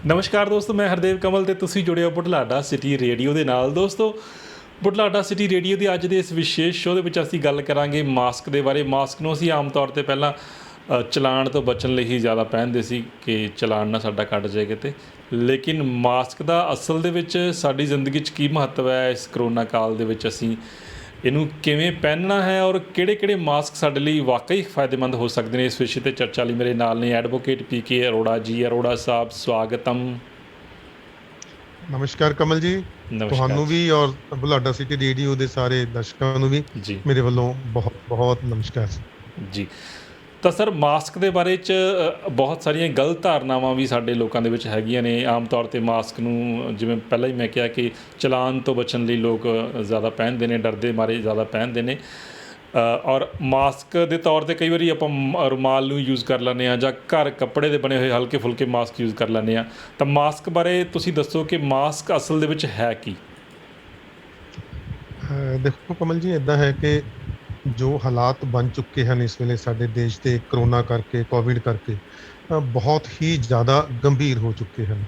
ਨਮਸਕਾਰ ਦੋਸਤੋ, ਮੈਂ ਹਰਦੇਵ ਕਮਲ ਤੇ ਤੁਸੀਂ ਜੁੜੇ ਹੋ ਬੁਢਲਾਡਾ ਸਿਟੀ ਰੇਡੀਓ ਦੇ ਨਾਲ। ਦੋਸਤੋ, ਬੁਢਲਾਡਾ ਸਿਟੀ ਰੇਡੀਓ ਦੇ ਅੱਜ ਦੇ ਇਸ ਵਿਸ਼ੇਸ਼ ਸ਼ੋਅ ਦੇ ਵਿੱਚ ਅਸੀਂ ਗੱਲ ਕਰਾਂਗੇ ਮਾਸਕ ਦੇ ਬਾਰੇ। ਮਾਸਕ ਨੂੰ ਅਸੀਂ ਆਮ ਤੌਰ 'ਤੇ ਪਹਿਲਾਂ ਚਲਾਣ ਤੋਂ ਬਚਣ ਲਈ ਹੀ ਜ਼ਿਆਦਾ ਪਹਿਨਦੇ ਸੀ ਕਿ ਚਲਾਣ ਨਾ ਸਾਡਾ ਕੱਟ ਜਾਏ ਕਿਤੇ, ਲੇਕਿਨ ਮਾਸਕ ਦਾ ਅਸਲ ਦੇ ਵਿੱਚ ਸਾਡੀ ਜ਼ਿੰਦਗੀ 'ਚ ਕੀ ਮਹੱਤਵ ਹੈ, ਇਸ ਕਰੋਨਾ ਕਾਲ ਦੇ ਵਿੱਚ ਅਸੀਂ ਇਹਨੂੰ ਕਿਵੇਂ ਪਹਿਨਣਾ ਹੈ ਔਰ ਕਿਹੜੇ-ਕਿਹੜੇ ਮਾਸਕ ਸਾਡੇ ਲਈ ਵਾਕਈ ਫਾਇਦੇਮੰਦ ਹੋ ਸਕਦੇ ਨੇ। ਇਸ ਵਿਸ਼ੇ 'ਤੇ ਚਰਚਾ ਲਈ ਮੇਰੇ ਨਾਲ ਨੇ ਐਡਵੋਕੇਟ PK ਅਰੋੜਾ ਜੀ। ਅਰੋੜਾ ਸਾਹਿਬ, ਸਵਾਗਤਮ। ਨਮਸਕਾਰ ਕਮਲ ਜੀ, ਤੁਹਾਨੂੰ ਵੀ ਔਰ ਬੁਢਲਾਡਾ ਸਿਟੀ ਰੇਡੀਓ ਦੇ ਸਾਰੇ ਦਰਸ਼ਕਾਂ ਨੂੰ ਵੀ ਜੀ ਮੇਰੇ ਵੱਲੋਂ ਬਹੁਤ ਬਹੁਤ ਨਮਸਕਾਰ ਜੀ। ਤਾਂ ਸਰ, ਮਾਸਕ ਦੇ ਬਾਰੇ 'ਚ ਬਹੁਤ ਸਾਰੀਆਂ ਗਲਤ ਧਾਰਨਾਵਾਂ ਵੀ ਸਾਡੇ ਲੋਕਾਂ ਦੇ ਵਿੱਚ ਹੈਗੀਆਂ ਨੇ। ਆਮ ਤੌਰ 'ਤੇ ਮਾਸਕ ਨੂੰ, ਜਿਵੇਂ ਪਹਿਲਾਂ ਹੀ ਮੈਂ ਕਿਹਾ, ਕਿ ਚਲਾਨ ਤੋਂ ਬਚਣ ਲਈ ਲੋਕ ਜ਼ਿਆਦਾ ਪਹਿਨਦੇ ਨੇ, ਡਰਦੇ ਮਾਰੇ ਜ਼ਿਆਦਾ ਪਹਿਨਦੇ ਨੇ। ਔਰ ਮਾਸਕ ਦੇ ਤੌਰ 'ਤੇ ਕਈ ਵਾਰੀ ਆਪਾਂ ਰੁਮਾਲ ਨੂੰ ਯੂਜ਼ ਕਰ ਲੈਂਦੇ ਹਾਂ ਜਾਂ ਘਰ ਕੱਪੜੇ ਦੇ ਬਣੇ ਹੋਏ ਹਲਕੇ ਫੁਲਕੇ ਮਾਸਕ ਯੂਜ਼ ਕਰ ਲੈਂਦੇ ਹਾਂ। ਤਾਂ ਮਾਸਕ ਬਾਰੇ ਤੁਸੀਂ ਦੱਸੋ ਕਿ ਮਾਸਕ ਅਸਲ ਦੇ ਵਿੱਚ ਹੈ ਕੀ? ਦੇਖੋ ਕਮਲ ਜੀ, ਇੱਦਾਂ ਹੈ ਕਿ ਜੋ ਹਾਲਾਤ ਬਣ ਚੁੱਕੇ ਹਨ ਇਸ ਵੇਲੇ ਸਾਡੇ ਦੇਸ਼ ਦੇ ਕਰੋਨਾ ਕਰਕੇ, ਕੋਵਿਡ ਕਰਕੇ ਬਹੁਤ ਹੀ ਜ਼ਿਆਦਾ ਗੰਭੀਰ ਹੋ ਚੁੱਕੇ ਹਨ।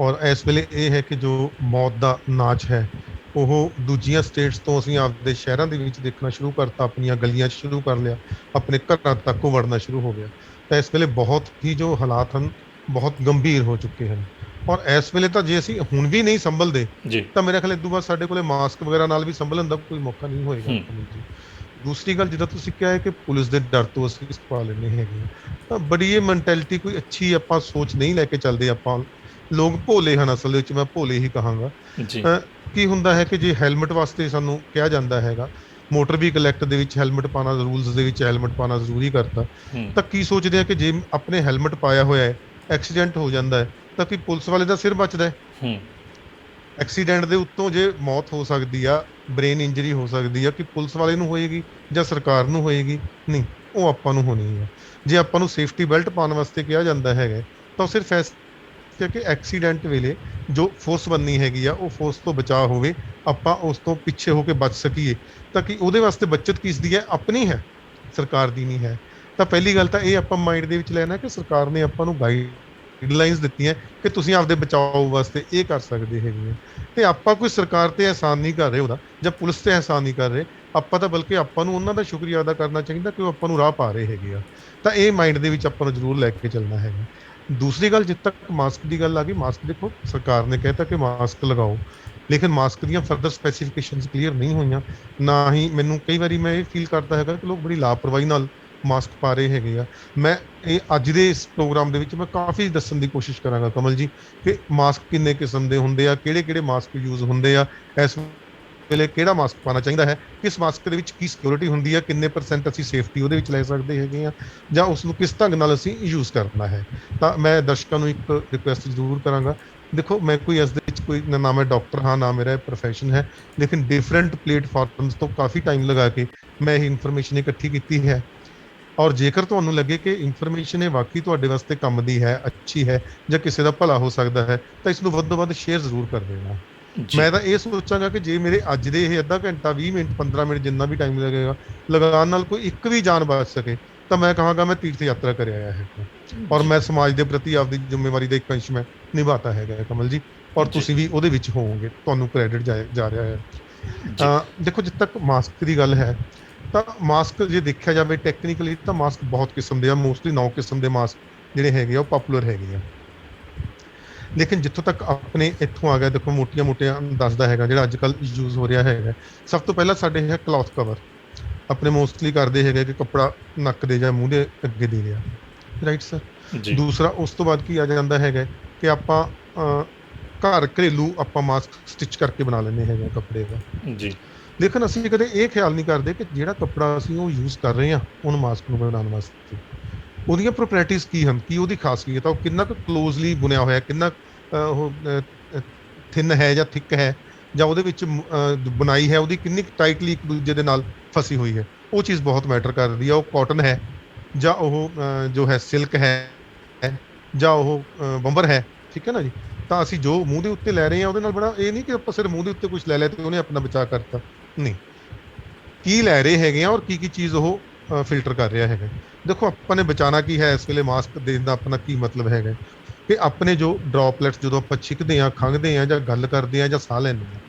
ਔਰ ਇਸ ਵੇਲੇ ਇਹ ਹੈ ਕਿ ਜੋ ਮੌਤ ਦਾ ਨਾਚ ਹੈ ਉਹ ਦੂਜੀਆਂ ਸਟੇਟਸ ਤੋਂ ਅਸੀਂ ਆਪਦੇ ਸ਼ਹਿਰਾਂ ਦੇ ਵਿੱਚ ਦੇਖਣਾ ਸ਼ੁਰੂ ਕਰਤਾ, ਆਪਣੀਆਂ ਗਲੀਆਂ 'ਚ ਸ਼ੁਰੂ ਕਰ ਲਿਆ, ਆਪਣੇ ਘਰਾਂ ਤੱਕ ਉਹ ਵੜਨਾ ਸ਼ੁਰੂ ਹੋ ਗਿਆ। ਤਾਂ ਇਸ ਵੇਲੇ ਬਹੁਤ ਹੀ ਜੋ ਹਾਲਾਤ ਹਨ ਬਹੁਤ ਗੰਭੀਰ ਹੋ ਚੁੱਕੇ ਹਨ। ਔਰ ਇਸ ਵੇਲੇ ਤਾਂ ਜੇ ਅਸੀਂ ਹੁਣ ਵੀ ਨਹੀਂ ਸੰਭਲਦੇ ਤਾਂ ਮੇਰਾ ਖਿਆਲ ਇਦੋਂ ਬਾਅਦ ਸਾਡੇ ਕੋਲੇ ਮਾਸਕ ਵਗੈਰਾ ਨਾਲ ਵੀ ਸੰਭਲਣ ਦਾ ਕੋਈ ਮੌਕਾ ਨਹੀਂ ਹੋਏਗਾ। ਦੂਸਰੀ ਗੱਲ, ਜਿੱਦਾਂ ਤੁਸੀਂ ਕਿਹਾ ਹੈ ਕਿ ਪੁਲਿਸ ਦੇ ਡਰ ਤੋਂ ਅਸੀਂ ਪਾ ਲੈਂਦੇ ਹੈਗੇ ਤਾਂ ਬੜੀ ਇਹ ਮੈਂਟੈਲਿਟੀ ਕੋਈ ਅੱਛੀ ਆਪਾਂ ਸੋਚ ਨਹੀਂ ਲੈ ਕੇ ਚੱਲਦੇ। ਆਪਾਂ ਲੋਕ ਭੋਲੇ ਹਨ, ਅਸਲ ਵਿੱਚ ਮੈਂ ਭੋਲੇ ਹੀ ਕਹਾਂਗਾ। ਕੀ ਹੁੰਦਾ ਹੈ ਕਿ ਜੇ ਹੈਲਮਟ ਵਾਸਤੇ ਸਾਨੂੰ ਕਿਹਾ ਜਾਂਦਾ ਹੈਗਾ, ਮੋਟਰ ਵਹੀਕਲ ਐਕਟ ਦੇ ਵਿੱਚ ਹੈਲਮਟ ਪਾਉਣਾ, ਰੂਲਸ ਦੇ ਵਿੱਚ ਹੈਲਮਟ ਪਾਉਣਾ ਜ਼ਰੂਰੀ ਕਰਤਾ, ਤਾਂ ਕੀ ਸੋਚਦੇ ਆ ਕਿ ਜੇ ਆਪਣੇ ਹੈਲਮਟ ਪਾਇਆ ਹੋਇਆ ਹੈ, ਐਕਸੀਡੈਂਟ ਹੋ ਜਾਂਦਾ ਹੈ ਤਾਂ ਕੀ ਪੁਲਿਸ ਵਾਲੇ ਦਾ ਸਿਰ ਬਚਦਾ ਹੈ? ਐਕਸੀਡੈਂਟ ਦੇ ਉੱਤੋਂ ਜੇ ਮੌਤ ਹੋ ਸਕਦੀ ਆ, ਬ੍ਰੇਨ ਇੰਜਰੀ ਹੋ ਸਕਦੀ ਆ, ਕਿ ਪੁਲਿਸ ਵਾਲੇ ਨੂੰ ਹੋਏਗੀ ਜਾਂ ਸਰਕਾਰ ਨੂੰ ਹੋਏਗੀ? ਨਹੀਂ, ਉਹ ਆਪਾਂ ਨੂੰ ਹੋਣੀ ਹੈ। ਜੇ ਆਪਾਂ ਨੂੰ ਸੇਫਟੀ ਬੈਲਟ ਪਾਉਣ ਵਾਸਤੇ ਕਿਹਾ ਜਾਂਦਾ ਹੈਗਾ ਤਾਂ ਉਹ ਸਿਰਫ ਕਿ ਐਕਸੀਡੈਂਟ ਵੇਲੇ ਜੋ ਫੋਰਸ ਬਣਨੀ ਹੈਗੀ ਆ ਉਹ ਫੋਰਸ ਤੋਂ ਬਚਾਅ ਹੋਵੇ, ਆਪਾਂ ਉਸ ਤੋਂ ਪਿੱਛੇ ਹੋ ਕੇ ਬਚ ਸਕੀਏ। ਤਾਂ ਕਿ ਉਹਦੇ ਵਾਸਤੇ ਬੱਚਤ ਕਿਸ ਦੀ ਹੈ? ਆਪਣੀ ਹੈ, ਸਰਕਾਰ ਦੀ ਨਹੀਂ ਹੈ। ਤਾਂ ਪਹਿਲੀ ਗੱਲ ਤਾਂ ਇਹ ਆਪਾਂ ਮਾਈਂਡ ਦੇ ਵਿੱਚ ਲੈਣਾ ਕਿ ਸਰਕਾਰ ਨੇ ਆਪਾਂ ਨੂੰ ਗਾਈਡਲਾਈਨਸ ਦਿੱਤੀਆਂ ਕਿ ਤੁਸੀਂ ਆਪਦੇ ਬਚਾਓ ਵਾਸਤੇ ਇਹ ਕਰ ਸਕਦੇ ਹੈਗੇ ਆ। ਤੇ ਆਪਾਂ ਕੋਈ ਸਰਕਾਰ ਤੇ ਅਹਿਸਾਨ ਨਹੀਂ ਕਰ ਰਹੇ ਉਹਦਾ, ਜਾਂ ਪੁਲਿਸ ਤੇ ਅਹਿਸਾਨ ਨਹੀਂ ਕਰ ਰਹੇ ਆਪਾਂ, ਤਾਂ ਬਲਕਿ ਆਪਾਂ ਨੂੰ ਉਹਨਾਂ ਦਾ ਸ਼ੁਕਰੀਆ ਅਦਾ ਕਰਨਾ ਚਾਹੀਦਾ ਕਿ ਉਹ ਆਪਾਂ ਨੂੰ ਰਾਹ ਪਾ ਰਹੇ ਹੈਗੇ ਆ। ਤਾਂ ਇਹ ਮਾਈਂਡ ਦੇ ਵਿੱਚ ਆਪਾਂ ਨੂੰ ਜ਼ਰੂਰ ਲੈ ਕੇ ਚੱਲਣਾ ਹੈਗਾ। ਦੂਸਰੀ ਗੱਲ, ਜਿੱਥੇ ਤੱਕ ਮਾਸਕ ਦੀ ਗੱਲ ਆ ਗਈ, ਮਾਸਕ ਦੇਖੋ ਸਰਕਾਰ ਨੇ ਕਹਿਤਾ ਕਿ ਮਾਸਕ ਲਗਾਓ, ਲੇਕਿਨ ਮਾਸਕ ਦੀਆਂ ਫਰਦਰ ਸਪੈਸੀਫਿਕੇਸ਼ਨਸ ਕਲੀਅਰ ਨਹੀਂ ਹੋਈਆਂ। ਨਾ ਹੀ ਮੈਨੂੰ ਕਈ ਵਾਰੀ ਮੈਂ ਇਹ ਫੀਲ ਕਰਦਾ ਹੈਗਾ ਕਿ ਲੋਕ ਬੜੀ ਲਾਪਰਵਾਹੀ ਨਾਲ ਮਾਸਕ ਪਾ ਰਹੇ ਹੈਗੇ ਆ। ਮੈਂ ਇਹ ਅੱਜ ਦੇ ਇਸ ਪ੍ਰੋਗਰਾਮ ਦੇ ਵਿੱਚ ਮੈਂ ਕਾਫੀ ਦੱਸਣ ਦੀ ਕੋਸ਼ਿਸ਼ ਕਰਾਂਗਾ ਕਮਲ ਜੀ ਕਿ ਮਾਸਕ ਕਿੰਨੇ ਕਿਸਮ ਦੇ ਹੁੰਦੇ ਆ, ਕਿਹੜੇ ਮਾਸਕ ਯੂਜ਼ ਹੁੰਦੇ ਆ, ਇਸ ਵੇਲੇ ਕਿਹੜਾ ਮਾਸਕ ਪਾਉਣਾ ਚਾਹੀਦਾ ਹੈ, ਕਿਸ ਮਾਸਕ ਦੇ ਵਿੱਚ ਕੀ ਸਿਕਿਉਰਿਟੀ ਹੁੰਦੀ ਹੈ, ਕਿੰਨੇ % ਅਸੀਂ ਸੇਫਟੀ ਉਹਦੇ ਵਿੱਚ ਲੈ ਸਕਦੇ ਹੈਗੇ ਆ, ਜਾਂ ਉਸ ਨੂੰ ਕਿਸ ਢੰਗ ਨਾਲ ਅਸੀਂ ਯੂਜ਼ ਕਰਨਾ ਹੈ। ਤਾਂ ਮੈਂ ਦਰਸ਼ਕਾਂ ਨੂੰ ਇੱਕ ਰਿਕੁਐਸਟ ਜ਼ਰੂਰ ਕਰਾਂਗਾ। ਦੇਖੋ, ਮੈਂ ਕੋਈ ਇਸ ਦੇ ਵਿੱਚ ਕੋਈ ਨਾ ਮੈਂ ਡਾਕਟਰ ਹਾਂ, ਨਾ ਮੇਰਾ ਪ੍ਰੋਫੈਸ਼ਨ ਹੈ, ਲੇਕਿਨ ਡਿਫਰੈਂਟ ਪਲੇਟਫਾਰਮਸ ਤੋਂ ਕਾਫੀ ਟਾਈਮ ਲਗਾ ਕੇ ਮੈਂ ਇਹ ਇਨਫੋਰਮੇਸ਼ਨ ਇਕੱਠੀ ਕੀਤੀ ਹੈ। ਔਰ ਜੇਕਰ ਤੁਹਾਨੂੰ ਲੱਗੇ ਕਿ ਇਨਫੋਰਮੇਸ਼ਨ ਇਹ ਵਾਕਈ ਤੁਹਾਡੇ ਵਾਸਤੇ ਕੰਮ ਦੀ ਹੈ, ਅੱਛੀ ਹੈ, ਜਾਂ ਕਿਸੇ ਦਾ ਭਲਾ ਹੋ ਸਕਦਾ ਹੈ, ਤਾਂ ਇਸ ਨੂੰ ਵੱਧ ਤੋਂ ਵੱਧ ਸ਼ੇਅਰ ਜ਼ਰੂਰ ਕਰ ਦੇਣਾ। ਮੈਂ ਤਾਂ ਇਹ ਸੋਚਾਂਗਾ ਕਿ ਜੇ ਮੇਰੇ ਅੱਜ ਦੇ ਇਹ ਅੱਧਾ ਘੰਟਾ, 20 ਮਿੰਟ, 15 ਮਿੰਟ, ਜਿੰਨਾ ਵੀ ਟਾਈਮ ਲੱਗੇਗਾ, ਲਗਾਉਣ ਨਾਲ ਕੋਈ ਇੱਕ ਵੀ ਜਾਨ ਬਚ ਸਕੇ ਤਾਂ ਮੈਂ ਕਹਾਂਗਾ ਮੈਂ ਤੀਰਥ ਯਾਤਰਾ ਕਰ ਆਇਆ ਹੈ। ਔਰ ਮੈਂ ਸਮਾਜ ਦੇ ਪ੍ਰਤੀ ਆਪਦੀ ਜ਼ਿੰਮੇਵਾਰੀ ਦਾ ਇੱਕ ਅੰਸ਼ ਮੈਂ ਨਿਭਾਤਾ ਹੈਗਾ ਕਮਲ ਜੀ, ਔਰ ਤੁਸੀਂ ਵੀ ਉਹਦੇ ਵਿੱਚ ਹੋਵੋਗੇ, ਤੁਹਾਨੂੰ ਕ੍ਰੈਡਿਟ ਜਾ ਰਿਹਾ ਹੈ। ਦੇਖੋ, ਜਿੱਥੇ ਤੱਕ ਮਾਸਕ ਦੀ ਗੱਲ ਹੈ ਤਾਂ ਮਾਸਕ ਜੇ ਦੇਖਿਆ ਜਾਵੇ ਟੈਕਨੀਕਲੀ ਤਾਂ ਮਾਸਕ ਬਹੁਤ ਕਿਸਮ ਦੇ ਆ। ਮੋਸਟਲੀ 9 ਕਿਸਮ ਦੇ ਮਾਸਕ ਜਿਹੜੇ ਹੈਗੇ ਆ ਉਹ ਪਪੂਲਰ ਹੈਗੇ ਆ। ਲੇਕਿਨ ਜਿੱਥੋਂ ਤੱਕ ਆਪਣੇ ਇੱਥੋਂ ਆ ਗਿਆ, ਦੇਖੋ ਮੋਟੀਆਂ ਦੱਸਦਾ ਹੈਗਾ ਜਿਹੜਾ ਅੱਜ ਕੱਲ੍ਹ ਯੂਜ਼ ਹੋ ਰਿਹਾ ਹੈਗਾ। ਸਭ ਤੋਂ ਪਹਿਲਾਂ ਸਾਡੇ ਹੈ ਕਲੌਥ ਕਵਰ। ਆਪਣੇ ਮੋਸਟਲੀ ਕਰਦੇ ਹੈਗੇ ਕਿ ਕੱਪੜਾ ਨੱਕ ਦੇ ਜਾਂ ਮੂੰਹ ਦੇ ਅੱਗੇ ਦੇ ਰਿਹਾ, ਰਾਈਟ ਸਰ। ਦੂਸਰਾ, ਉਸ ਤੋਂ ਬਾਅਦ ਕੀ ਆ ਜਾਂਦਾ ਹੈਗਾ ਕਿ ਆਪਾਂ ਘਰੇਲੂ ਆਪਾਂ ਮਾਸਕ ਸਟਿਚ ਕਰਕੇ ਬਣਾ ਲੈਂਦੇ ਹੈਗੇ ਕੱਪੜੇ ਦਾ ਜੀ। ਲੇਕਿਨ ਅਸੀਂ ਕਦੇ ਇਹ ਖਿਆਲ ਨਹੀਂ ਕਰਦੇ ਕਿ ਜਿਹੜਾ ਕੱਪੜਾ ਅਸੀਂ ਉਹ ਯੂਜ਼ ਕਰ ਰਹੇ ਹਾਂ ਉਹਨੂੰ ਮਾਸਕ ਨੂੰ ਬਣਾਉਣ ਵਾਸਤੇ, ਉਹਦੀਆਂ ਪ੍ਰੋਪਰਟੀਜ਼ ਕੀ ਹਨ, ਕੀ ਉਹਦੀ ਖਾਸੀਅਤ ਆ, ਉਹ ਕਿੰਨਾ ਕੁ ਕਲੋਜ਼ਲੀ ਬੁਣਿਆ ਹੋਇਆ, ਕਿੰਨਾ ਉਹ ਥਿਨ ਹੈ ਜਾਂ ਥਿੱਕ ਹੈ, ਜਾਂ ਉਹਦੇ ਵਿੱਚ ਬੁਣਾਈ ਹੈ ਉਹਦੀ ਕਿੰਨੀ ਟਾਈਟਲੀ ਇੱਕ ਦੂਜੇ ਦੇ ਨਾਲ ਫਸੀ ਹੋਈ ਹੈ। ਉਹ ਚੀਜ਼ ਬਹੁਤ ਮੈਟਰ ਕਰਦੀ ਆ। ਉਹ ਕਾਟਨ ਹੈ ਜਾਂ ਉਹ ਜੋ ਹੈ ਸਿਲਕ ਹੈ ਜਾਂ ਉਹ ਬੰਬਰ ਹੈ, ਠੀਕ ਹੈ ਨਾ ਜੀ। ਤਾਂ ਅਸੀਂ ਜੋ ਮੂੰਹ ਦੇ ਉੱਤੇ ਲੈ ਰਹੇ ਹਾਂ ਉਹਦੇ ਨਾਲ ਬੜਾ ਇਹ ਨਹੀਂ ਕਿ ਆਪਾਂ ਸਿਰਫ ਮੂੰਹ ਦੇ ਉੱਤੇ ਕੁਝ ਲੈ ਲਿਆ ਤੇ ਉਹਨੇ ਆਪਣਾ ਬਚਾਅ ਕਰਤਾ, ਨਹੀਂ। ਕੀ ਲੈ ਰਹੇ ਹੈਗੇ ਆ ਔਰ ਕੀ ਚੀਜ਼ ਉਹ ਫਿਲਟਰ ਕਰ ਰਿਹਾ ਹੈਗਾ। ਦੇਖੋ, ਆਪਾਂ ਨੇ ਬਚਾਉਣਾ ਕੀ ਹੈ ਇਸ ਵੇਲੇ, ਮਾਸਕ ਦੇਣ ਦਾ ਆਪਣਾ ਕੀ ਮਤਲਬ ਹੈਗਾ। ਕਿ ਆਪਣੇ ਜੋ ਡ੍ਰੌਪਲੇਟਸ ਜਦੋਂ ਆਪਾਂ ਛਿੱਕਦੇ ਹਾਂ, ਖੰਘਦੇ ਹਾਂ ਜਾਂ ਗੱਲ ਕਰਦੇ ਹਾਂ ਜਾਂ ਸਾਹ ਲੈਂਦੇ ਹਾਂ,